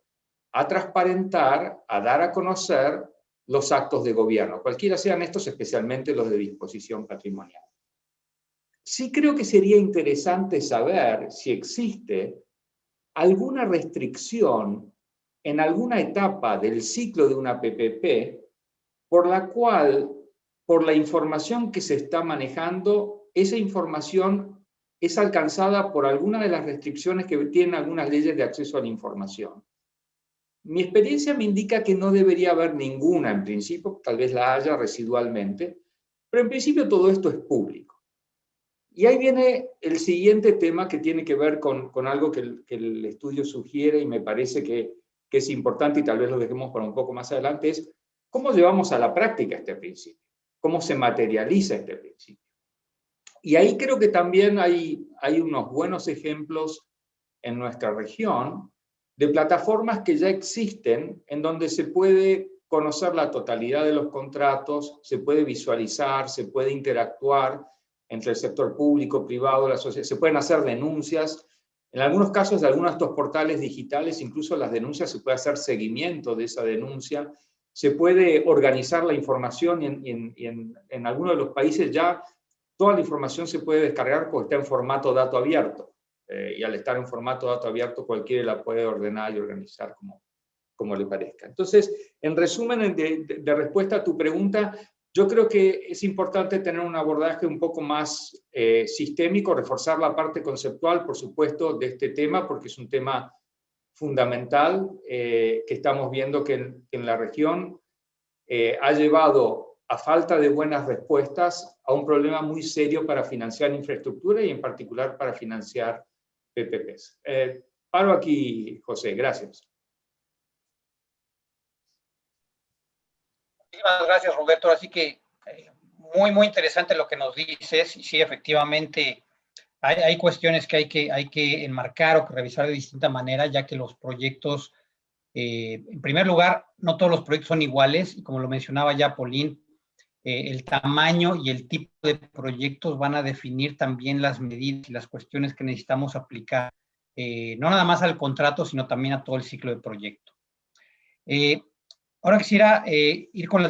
S5: a transparentar, a dar a conocer los actos de gobierno, cualquiera sean estos, especialmente los de disposición patrimonial. Sí creo que sería interesante saber si existe alguna restricción en alguna etapa del ciclo de una PPP por la cual, por la información que se está manejando, esa información es alcanzada por alguna de las restricciones que tienen algunas leyes de acceso a la información. Mi experiencia me indica que no debería haber ninguna en principio, tal vez la haya residualmente, pero en principio todo esto es público. Y ahí viene el siguiente tema que tiene que ver con algo que el estudio sugiere y me parece que es importante y tal vez lo dejemos para un poco más adelante, es cómo llevamos a la práctica este principio, cómo se materializa este principio. Y ahí creo que también hay unos buenos ejemplos en nuestra región de plataformas que ya existen en donde se puede conocer la totalidad de los contratos, se puede visualizar, se puede interactuar entre el sector público, privado, la sociedad, se pueden hacer denuncias. En algunos casos de algunos de estos portales digitales, incluso las denuncias se puede hacer seguimiento de esa denuncia, se puede organizar la información y en algunos de los países ya toda la información se puede descargar porque está en formato dato abierto. Y al estar en formato dato abierto cualquiera la puede ordenar y organizar como le parezca. Entonces, en resumen de respuesta a tu pregunta, yo creo que es importante tener un abordaje un poco más sistémico, reforzar la parte conceptual, por supuesto, de este tema, porque es un tema fundamental que estamos viendo que en la región ha llevado, a falta de buenas respuestas, a un problema muy serio para financiar infraestructura y en particular para financiar PPPs. Paro aquí, José, gracias.
S1: Muchísimas gracias, Roberto. Así que muy interesante lo que nos dices. Y sí, efectivamente, hay cuestiones que hay que enmarcar o que revisar de distinta manera, ya que los proyectos, en primer lugar, no todos los proyectos son iguales, y como lo mencionaba ya Pauline, el tamaño y el tipo de proyectos van a definir también las medidas y las cuestiones que necesitamos aplicar, no nada más al contrato, sino también a todo el ciclo de proyecto. Ahora quisiera ir con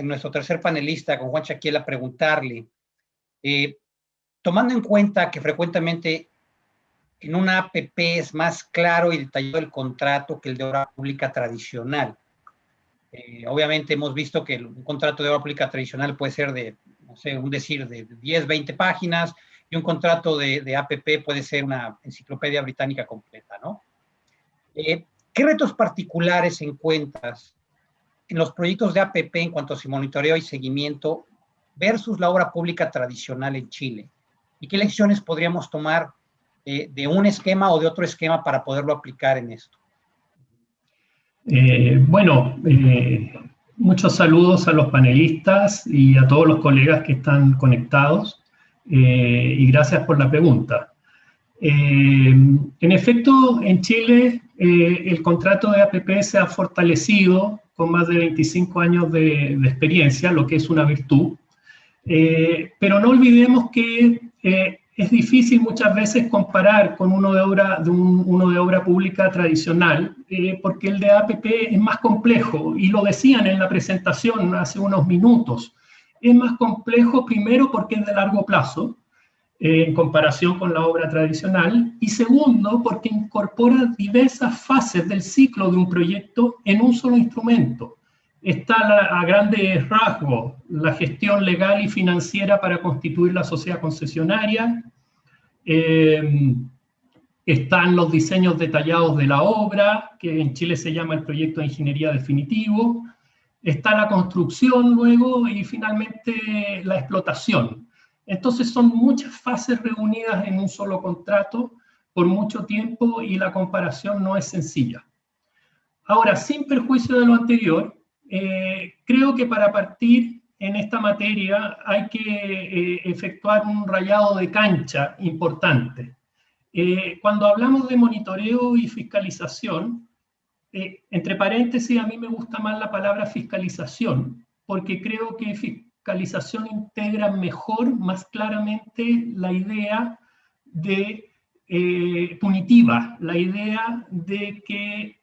S1: nuestro tercer panelista, con Juan Chaquiel, a preguntarle, tomando en cuenta que frecuentemente en una APP es más claro y detallado el contrato que el de obra pública tradicional. Obviamente hemos visto que un contrato de obra pública tradicional puede ser de, no sé, un decir de 10, 20 páginas, y un contrato de APP puede ser una enciclopedia británica completa, ¿no? ¿Qué retos particulares encuentras en los proyectos de APP en cuanto a su monitoreo y seguimiento versus la obra pública tradicional en Chile? ¿Y qué lecciones podríamos tomar de un esquema o de otro esquema para poderlo aplicar en esto?
S6: Muchos saludos a los panelistas y a todos los colegas que están conectados, y gracias por la pregunta. En efecto, en Chile el contrato de APP se ha fortalecido con más de 25 años de experiencia, lo que es una virtud, pero no olvidemos que es difícil muchas veces comparar con uno de obra pública tradicional, porque el de APP es más complejo, y lo decían en la presentación hace unos minutos. Es más complejo primero porque es de largo plazo, en comparación con la obra tradicional, y segundo porque incorpora diversas fases del ciclo de un proyecto en un solo instrumento. Está a grandes rasgos la gestión legal y financiera para constituir la sociedad concesionaria, están los diseños detallados de la obra, que en Chile se llama el proyecto de ingeniería definitivo, está la construcción luego y finalmente la explotación. Entonces son muchas fases reunidas en un solo contrato por mucho tiempo y la comparación no es sencilla. Ahora, sin perjuicio de lo anterior, creo que para partir en esta materia hay que efectuar un rayado de cancha importante. Cuando hablamos de monitoreo y fiscalización, entre paréntesis, a mí me gusta más la palabra fiscalización, porque creo que fiscalización integra mejor, más claramente, la idea de punitiva, la idea de que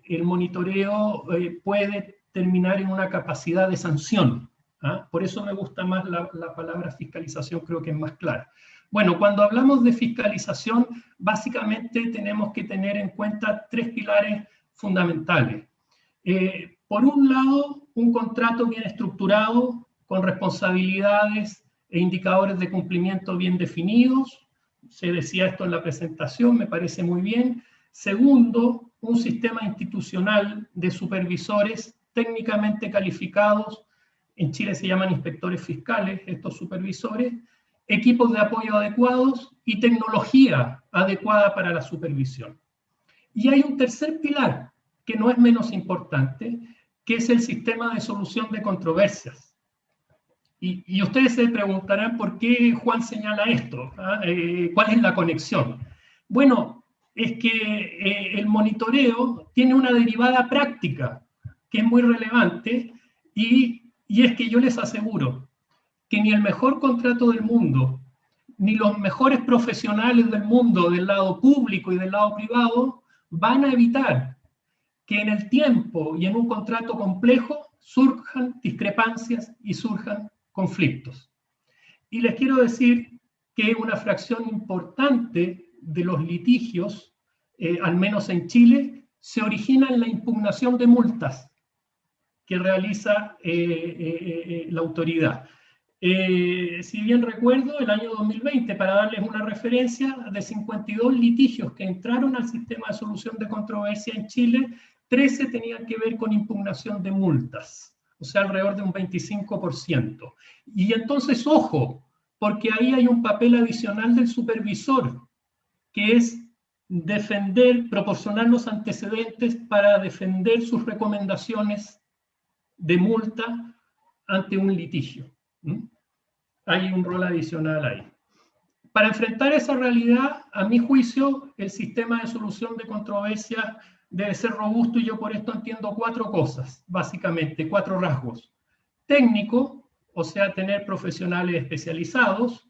S6: el monitoreo puede terminar en una capacidad de sanción. ¿Ah? Por eso me gusta más la palabra fiscalización, creo que es más clara. Bueno, cuando hablamos de fiscalización, básicamente tenemos que tener en cuenta tres pilares fundamentales. Por un lado, un contrato bien estructurado, con responsabilidades e indicadores de cumplimiento bien definidos. Se decía esto en la presentación, me parece muy bien. Segundo, un sistema institucional de supervisores técnicamente calificados. En Chile se llaman inspectores fiscales, estos supervisores, equipos de apoyo adecuados y tecnología adecuada para la supervisión. Y hay un tercer pilar, que no es menos importante, que es el sistema de solución de controversias. Y ustedes se preguntarán por qué Juan señala esto, ¿ah? ¿Cuál es la conexión? Bueno, es que el monitoreo tiene una derivada práctica que es muy relevante y es que yo les aseguro que ni el mejor contrato del mundo, ni los mejores profesionales del mundo del lado público y del lado privado van a evitar que en el tiempo y en un contrato complejo surjan discrepancias y surjan conflictos. Y les quiero decir que una fracción importante de los litigios, al menos en Chile, se origina en la impugnación de multas que realiza la autoridad. Si bien recuerdo, el año 2020, para darles una referencia, de 52 litigios que entraron al sistema de solución de controversia en Chile, 13 tenían que ver con impugnación de multas, o sea, alrededor de un 25%. Y entonces, ojo, porque ahí hay un papel adicional del supervisor, que es defender, proporcionar los antecedentes para defender sus recomendaciones de multa ante un litigio. Hay un rol adicional ahí. Para enfrentar esa realidad, a mi juicio, el sistema de solución de controversia debe ser robusto y yo por esto entiendo cuatro cosas, básicamente, cuatro rasgos. Técnico, o sea, tener profesionales especializados.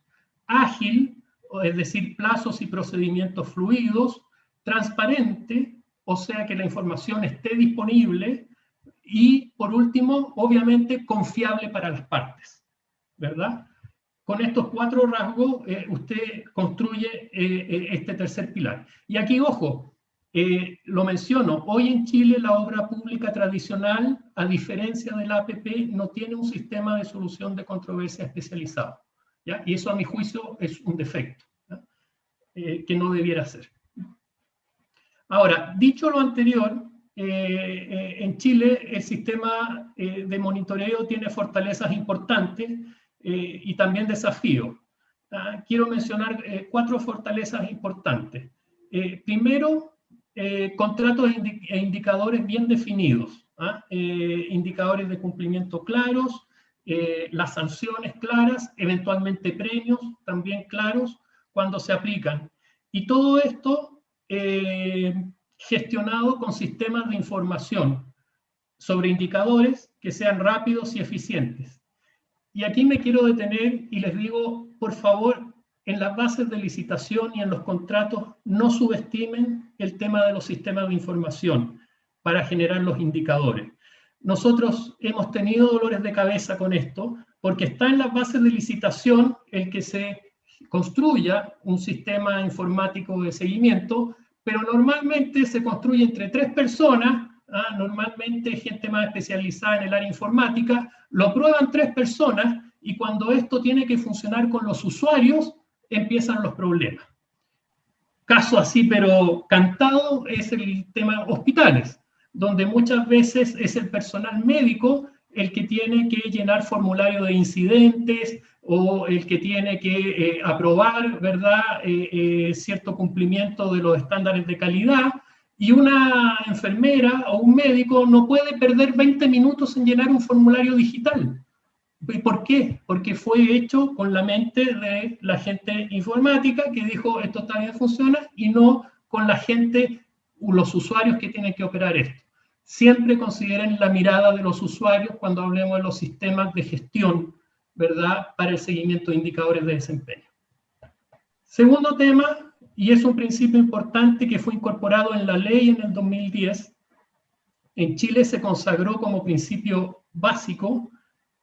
S6: Ágil, es decir, plazos y procedimientos fluidos. Transparente, o sea, que la información esté disponible. Y, por último, obviamente, confiable para las partes, ¿verdad? Con estos cuatro rasgos, usted construye este tercer pilar. Y aquí, ojo, lo menciono, hoy en Chile la obra pública tradicional, a diferencia de la APP, no tiene un sistema de solución de controversia especializado, ¿ya? Y eso, a mi juicio, es un defecto, ¿ya? Que no debiera ser. Ahora, dicho lo anterior, en Chile el sistema de monitoreo tiene fortalezas importantes y también desafíos. Quiero mencionar cuatro fortalezas importantes. Primero, contratos e indicadores bien definidos, indicadores de cumplimiento claros, las sanciones claras, eventualmente premios también claros cuando se aplican. Y todo esto gestionado con sistemas de información sobre indicadores que sean rápidos y eficientes. Y aquí me quiero detener y les digo, por favor, en las bases de licitación y en los contratos no subestimen el tema de los sistemas de información para generar los indicadores. Nosotros hemos tenido dolores de cabeza con esto porque está en las bases de licitación el que se construya un sistema informático de seguimiento, pero normalmente se construye entre 3 personas, normalmente gente más especializada en el área informática, lo prueban 3 personas y cuando esto tiene que funcionar con los usuarios, empiezan los problemas. Caso así, pero cantado, es el tema hospitales, donde muchas veces es el personal médico el que tiene que llenar formulario de incidentes o el que tiene que aprobar, ¿verdad?, cierto cumplimiento de los estándares de calidad, y una enfermera o un médico no puede perder 20 minutos en llenar un formulario digital. ¿Y por qué? Porque fue hecho con la mente de la gente informática que dijo esto está bien, funciona, y no con la gente, los usuarios que tienen que operar esto. Siempre consideren la mirada de los usuarios cuando hablemos de los sistemas de gestión, ¿verdad?, para el seguimiento de indicadores de desempeño. Segundo tema, y es un principio importante que fue incorporado en la ley en el 2010, en Chile se consagró como principio básico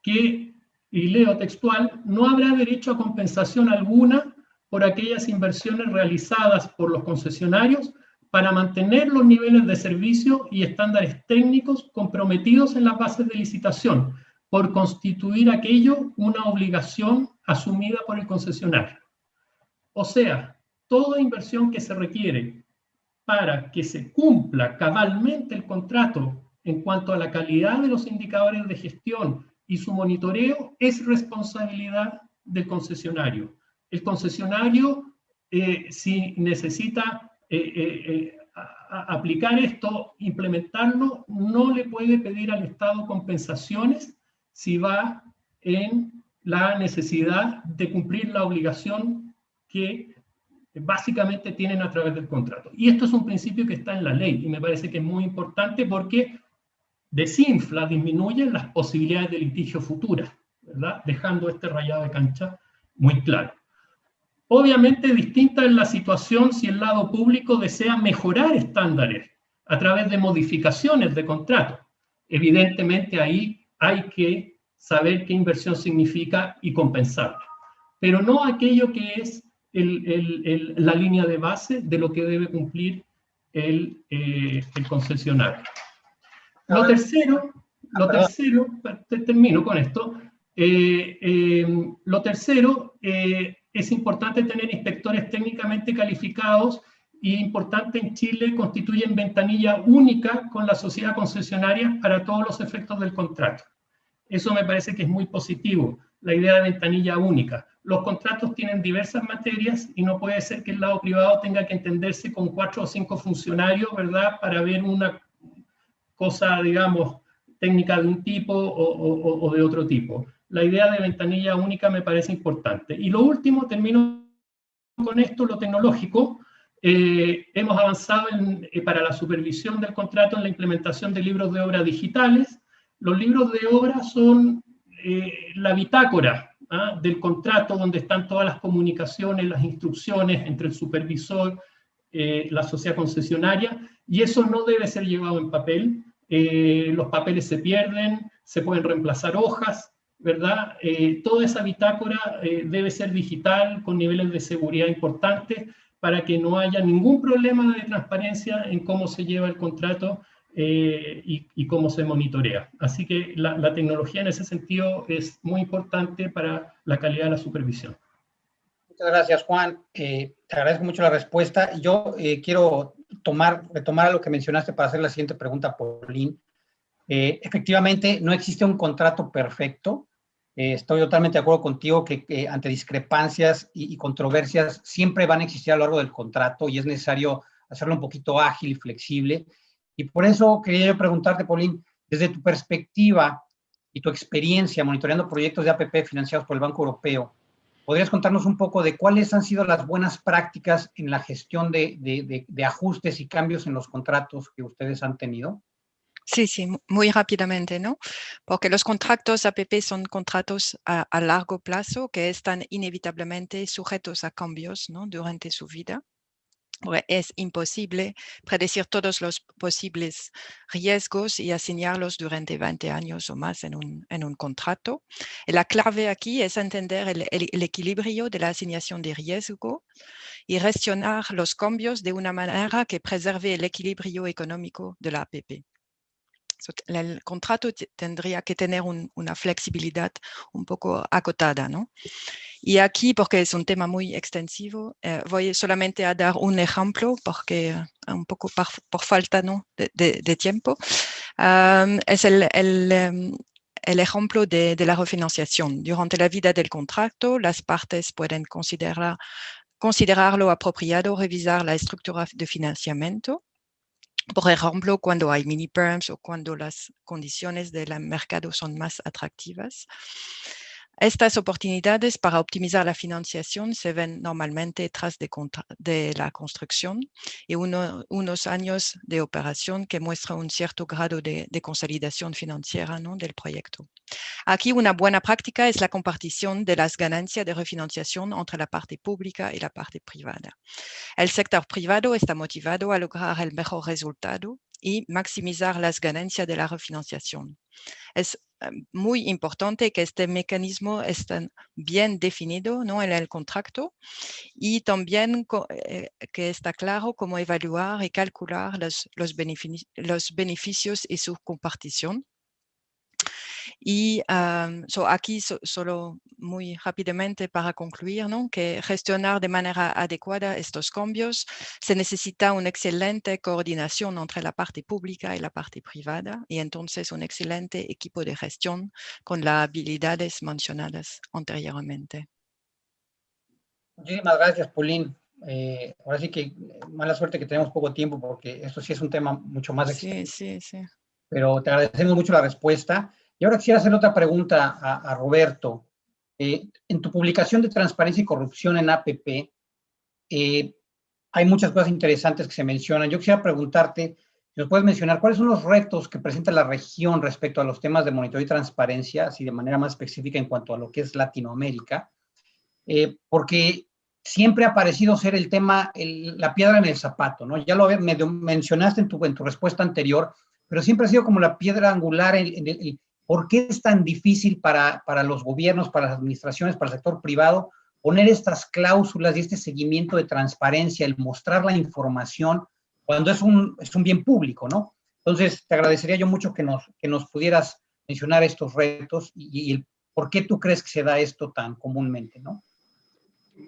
S6: que, y leo textual, no habrá derecho a compensación alguna por aquellas inversiones realizadas por los concesionarios para mantener los niveles de servicio y estándares técnicos comprometidos en las bases de licitación, por constituir aquello una obligación asumida por el concesionario. O sea, toda inversión que se requiere para que se cumpla cabalmente el contrato en cuanto a la calidad de los indicadores de gestión y su monitoreo es responsabilidad del concesionario. El concesionario, si necesita aplicar esto, implementarlo, no le puede pedir al Estado compensaciones si va en la necesidad de cumplir la obligación que básicamente tienen a través del contrato. Y esto es un principio que está en la ley y me parece que es muy importante porque desinfla, disminuye las posibilidades de litigio futuras, ¿verdad?, dejando este rayado de cancha muy claro. Obviamente distinta es la situación si el lado público desea mejorar estándares a través de modificaciones de contrato. Evidentemente ahí hay que saber qué inversión significa y compensarla, pero no aquello que es la línea de base de lo que debe cumplir el concesionario. Lo tercero, termino con esto, lo tercero, es importante tener inspectores técnicamente calificados y importante en Chile constituyen ventanilla única con la sociedad concesionaria para todos los efectos del contrato. Eso me parece que es muy positivo, la idea de ventanilla única. Los contratos tienen diversas materias y no puede ser que el lado privado tenga que entenderse con 4 o 5 funcionarios, ¿verdad?, para ver una cosa, digamos, técnica de un tipo o de otro tipo. La idea de ventanilla única me parece importante. Y lo último, termino con esto, lo tecnológico. Hemos avanzado para la supervisión del contrato en la implementación de libros de obra digitales. Los libros de obra son la bitácora del contrato, donde están todas las comunicaciones, las instrucciones entre el supervisor, la sociedad concesionaria, y eso no debe ser llevado en papel. Los papeles se pierden, se pueden reemplazar hojas, ¿verdad? Toda esa bitácora debe ser digital, con niveles de seguridad importantes, para que no haya ningún problema de transparencia en cómo se lleva el contrato y cómo se monitorea. Así que la tecnología en ese sentido es muy importante para la calidad de la supervisión.
S1: Muchas gracias, Juan. Te agradezco mucho la respuesta. Yo quiero retomar lo que mencionaste para hacer la siguiente pregunta a Pauline. Efectivamente, no existe un contrato perfecto. Estoy totalmente de acuerdo contigo que ante discrepancias y controversias siempre van a existir a lo largo del contrato y es necesario hacerlo un poquito ágil y flexible. Y por eso quería yo preguntarte, Pauline, desde tu perspectiva y tu experiencia monitoreando proyectos de APP financiados por el Banco Europeo, ¿podrías contarnos un poco de cuáles han sido las buenas prácticas en la gestión de ajustes y cambios en los contratos que ustedes han tenido?
S4: Sí, sí, muy rápidamente, ¿no? Porque los contratos APP son contratos a largo plazo que están inevitablemente sujetos a cambios, ¿no? Durante su vida. Es imposible predecir todos los posibles riesgos y asignarlos durante 20 años o más en un contrato. Y la clave aquí es entender el equilibrio de la asignación de riesgo y gestionar los cambios de una manera que preserve el equilibrio económico de la APP. El contrato tendría que tener una flexibilidad un poco acotada, ¿no? Y aquí, porque es un tema muy extensivo, voy solamente a dar un ejemplo, porque un poco por falta, ¿no? de tiempo. Es el ejemplo de la refinanciación. Durante la vida del contrato, las partes pueden considerarlo apropiado revisar la estructura de financiamiento. Por ejemplo, cuando hay mini perms o cuando las condiciones del mercado son más atractivas. Estas oportunidades para optimizar la financiación se ven normalmente tras de la construcción y unos años de operación que muestran un cierto grado de consolidación financiera, ¿no? del proyecto. Aquí una buena práctica es la compartición de las ganancias de refinanciación entre la parte pública y la parte privada. El sector privado está motivado a lograr el mejor resultado y maximizar las ganancias de la refinanciación. Es muy importante que este mecanismo esté bien definido, ¿no? en el contrato y también que está claro cómo evaluar y calcular los beneficios y su compartición. Y aquí solo muy rápidamente para concluir, ¿no? que gestionar de manera adecuada estos cambios se necesita una excelente coordinación entre la parte pública y la parte privada y entonces un excelente equipo de gestión con las habilidades mencionadas anteriormente.
S1: Muchísimas gracias, Pauline. Ahora sí que mala suerte que tenemos poco tiempo porque esto sí es un tema mucho más extenso.
S4: Sí.
S1: Pero te agradecemos mucho la respuesta. Y ahora quisiera hacer otra pregunta a Roberto. En tu publicación de Transparencia y Corrupción en APP, hay muchas cosas interesantes que se mencionan. Yo quisiera preguntarte, si nos puedes mencionar, ¿cuáles son los retos que presenta la región respecto a los temas de monitoreo y transparencia, así de manera más específica en cuanto a lo que es Latinoamérica? Porque siempre ha parecido ser el tema, la piedra en el zapato, ¿no? Ya lo mencionaste en tu respuesta anterior, pero siempre ha sido como la piedra angular ¿por qué es tan difícil para los gobiernos, para las administraciones, para el sector privado, poner estas cláusulas y este seguimiento de transparencia, el mostrar la información cuando es un bien público, ¿no? Entonces, te agradecería yo mucho que nos pudieras mencionar estos retos y el por qué tú crees que se da esto tan comúnmente, ¿no?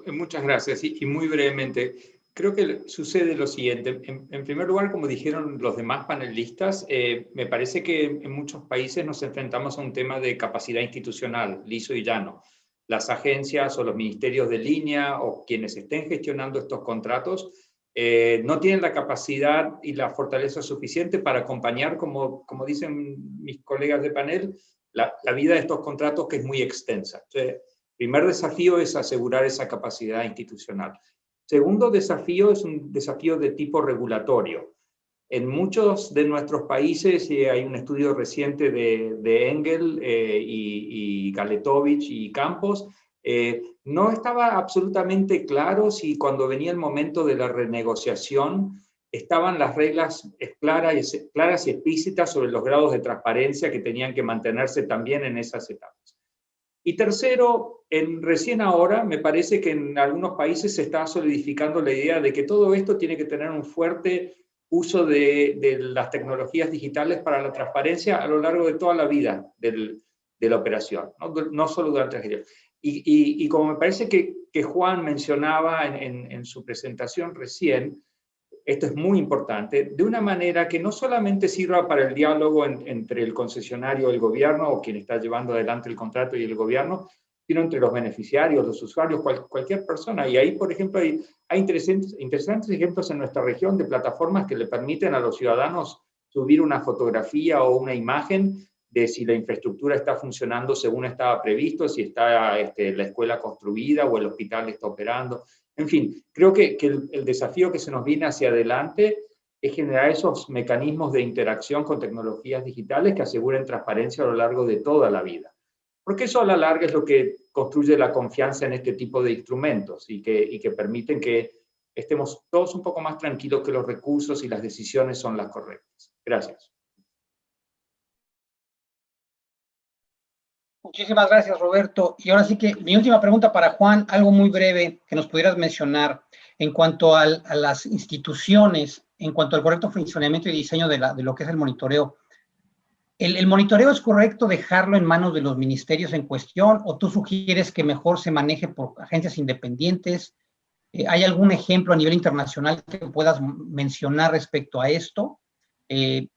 S5: Muchas gracias. Y muy brevemente, creo que sucede lo siguiente. En primer lugar, como dijeron los demás panelistas, me parece que en muchos países nos enfrentamos a un tema de capacidad institucional, liso y llano. Las agencias o los ministerios de línea o quienes estén gestionando estos contratos no tienen la capacidad y la fortaleza suficiente para acompañar, como dicen mis colegas de panel, la vida de estos contratos, que es muy extensa. Entonces, primer desafío es asegurar esa capacidad institucional. Segundo desafío es un desafío de tipo regulatorio. En muchos de nuestros países, hay un estudio reciente de Engel y Galetovich y Campos, no estaba absolutamente claro si cuando venía el momento de la renegociación estaban las reglas claras y explícitas sobre los grados de transparencia que tenían que mantenerse también en esas etapas. Y tercero, recién ahora me parece que en algunos países se está solidificando la idea de que todo esto tiene que tener un fuerte uso de las tecnologías digitales para la transparencia a lo largo de toda la vida de la operación, no solo durante la gestión. Y como me parece que Juan mencionaba en su presentación recién, esto es muy importante, de una manera que no solamente sirva para el diálogo entre el concesionario y el gobierno, o quien está llevando adelante el contrato y el gobierno, sino entre los beneficiarios, los usuarios, cualquier persona. Y ahí, por ejemplo, hay interesantes ejemplos en nuestra región de plataformas que le permiten a los ciudadanos subir una fotografía o una imagen de si la infraestructura está funcionando según estaba previsto, si está la escuela construida o el hospital está operando. En fin, creo que el desafío que se nos viene hacia adelante es generar esos mecanismos de interacción con tecnologías digitales que aseguren transparencia a lo largo de toda la vida. Porque eso a la larga es lo que construye la confianza en este tipo de instrumentos y que permiten que estemos todos un poco más tranquilos que los recursos y las decisiones son las correctas. Gracias.
S1: Muchísimas gracias, Roberto. Y ahora sí que mi última pregunta para Juan, algo muy breve que nos pudieras mencionar en cuanto a las instituciones, en cuanto al correcto funcionamiento y diseño de lo que es el monitoreo. ¿El monitoreo es correcto dejarlo en manos de los ministerios en cuestión o tú sugieres que mejor se maneje por agencias independientes? ¿Hay algún ejemplo a nivel internacional que puedas mencionar respecto a esto?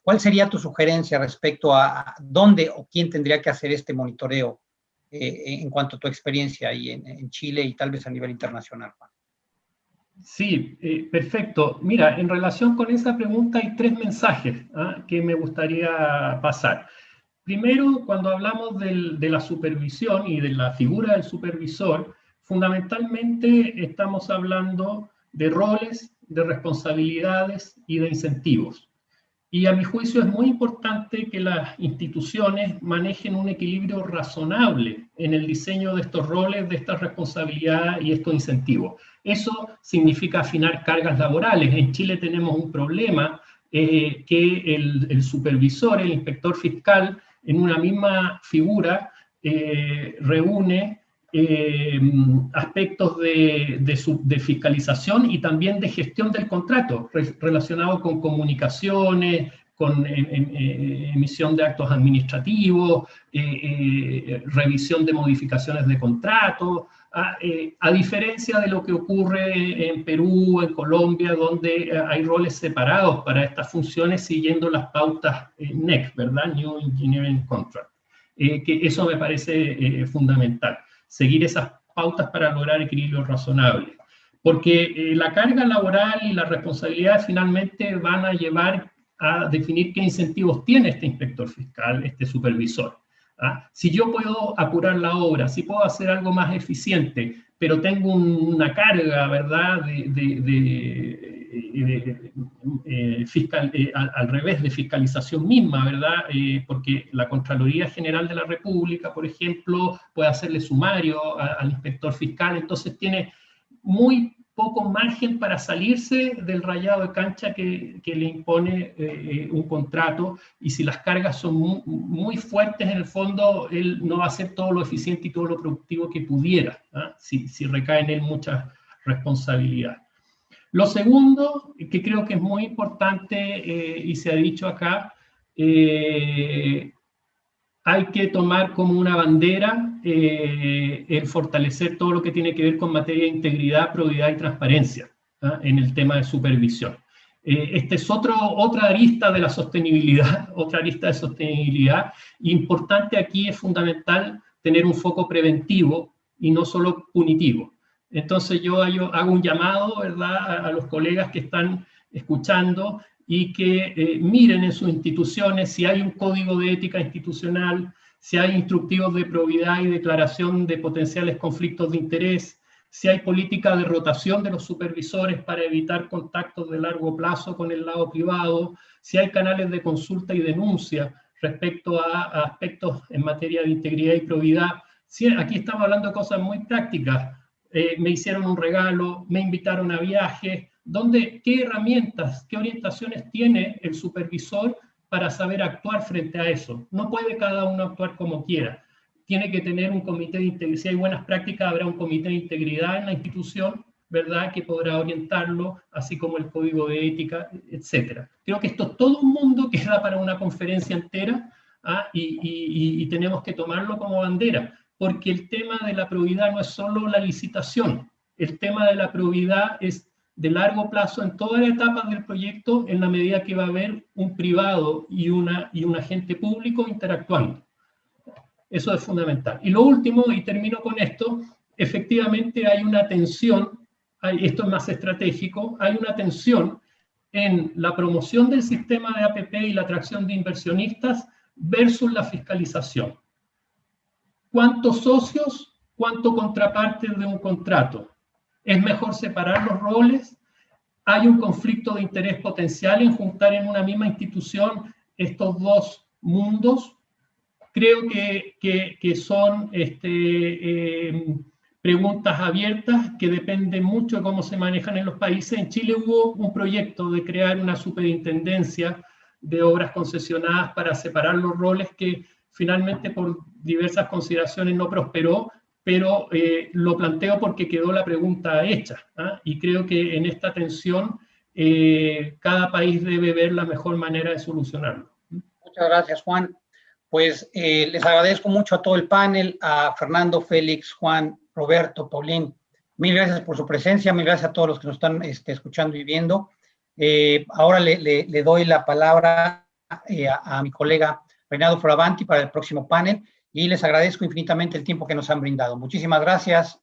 S1: ¿Cuál sería tu sugerencia respecto a dónde o quién tendría que hacer este monitoreo en cuanto a tu experiencia ahí en Chile y tal vez a nivel internacional, Juan?
S6: Sí, perfecto. Mira, en relación con esa pregunta hay 3 mensajes que me gustaría pasar. Primero, cuando hablamos de la supervisión y de la figura del supervisor, fundamentalmente estamos hablando de roles, de responsabilidades y de incentivos. Y a mi juicio es muy importante que las instituciones manejen un equilibrio razonable en el diseño de estos roles, de estas responsabilidades y estos incentivos. Eso significa afinar cargas laborales. En Chile tenemos un problema que el supervisor, el inspector fiscal, en una misma figura reúne aspectos de fiscalización y también de gestión del contrato, relacionado con comunicaciones, con emisión de actos administrativos, revisión de modificaciones de contratos, a diferencia de lo que ocurre en Perú, en Colombia, donde hay roles separados para estas funciones siguiendo las pautas NEC, ¿verdad? New Engineering Contract. Que eso me parece fundamental. Seguir esas pautas para lograr equilibrios razonables. Porque la carga laboral y las responsabilidades finalmente van a llevar a definir qué incentivos tiene este inspector fiscal, este supervisor. Si yo puedo apurar la obra, si puedo hacer algo más eficiente, pero tengo una carga, ¿verdad?, al revés de fiscalización misma, ¿verdad? Porque la Contraloría General de la República, por ejemplo, puede hacerle sumario al inspector fiscal, entonces tiene muy poco margen para salirse del rayado de cancha que le impone un contrato, y si las cargas son muy fuertes, en el fondo él no va a hacer todo lo eficiente y todo lo productivo que pudiera, si recae en él mucha responsabilidad. Lo segundo, que creo que es muy importante y se ha dicho acá, hay que tomar como una bandera el fortalecer todo lo que tiene que ver con materia de integridad, probidad y transparencia en el tema de supervisión. Esta es otra arista de la sostenibilidad, otra arista de sostenibilidad. Importante aquí es fundamental tener un foco preventivo y no solo punitivo. Entonces yo hago un llamado, ¿verdad?, a los colegas que están escuchando y que miren en sus instituciones si hay un código de ética institucional, si hay instructivos de probidad y declaración de potenciales conflictos de interés, si hay política de rotación de los supervisores para evitar contactos de largo plazo con el lado privado, si hay canales de consulta y denuncia respecto a aspectos en materia de integridad y probidad. Sí, aquí estamos hablando de cosas muy prácticas. Me hicieron un regalo, me invitaron a viajes, ¿qué herramientas, qué orientaciones tiene el supervisor para saber actuar frente a eso? No puede cada uno actuar como quiera. Tiene que tener un comité de integridad. Si hay buenas prácticas, habrá un comité de integridad en la institución, ¿verdad?, que podrá orientarlo, así como el código de ética, etc. Creo que esto es todo un mundo que da para una conferencia entera, y tenemos que tomarlo como bandera, porque el tema de la probidad no es solo la licitación. El tema de la probidad es de largo plazo en todas las etapas del proyecto, en la medida que va a haber un privado y un agente público interactuando. Eso es fundamental. Y lo último, y termino con esto, efectivamente hay una tensión, esto es más estratégico, hay una tensión en la promoción del sistema de APP y la atracción de inversionistas versus la fiscalización. ¿Cuántos socios, cuánto contrapartes de un contrato? Es mejor separar los roles. hay un conflicto de interés potencial en juntar en una misma institución estos dos mundos. Creo que son preguntas abiertas que dependen mucho de cómo se manejan en los países. En Chile hubo un proyecto de crear una superintendencia de obras concesionadas para separar los roles que finalmente por diversas consideraciones no prosperó, pero lo planteo porque quedó la pregunta hecha, ¿ah? Y creo que en esta tensión cada país debe ver la mejor manera de solucionarlo.
S1: Muchas gracias, Juan. Pues les agradezco mucho a todo el panel, a Fernando, Félix, Juan, Roberto, Paulín. Mil gracias por su presencia, mil gracias a todos los que nos están escuchando y viendo. Ahora le doy la palabra a mi colega Reinaldo Fioravanti para el próximo panel y les agradezco infinitamente el tiempo que nos han brindado. Muchísimas gracias.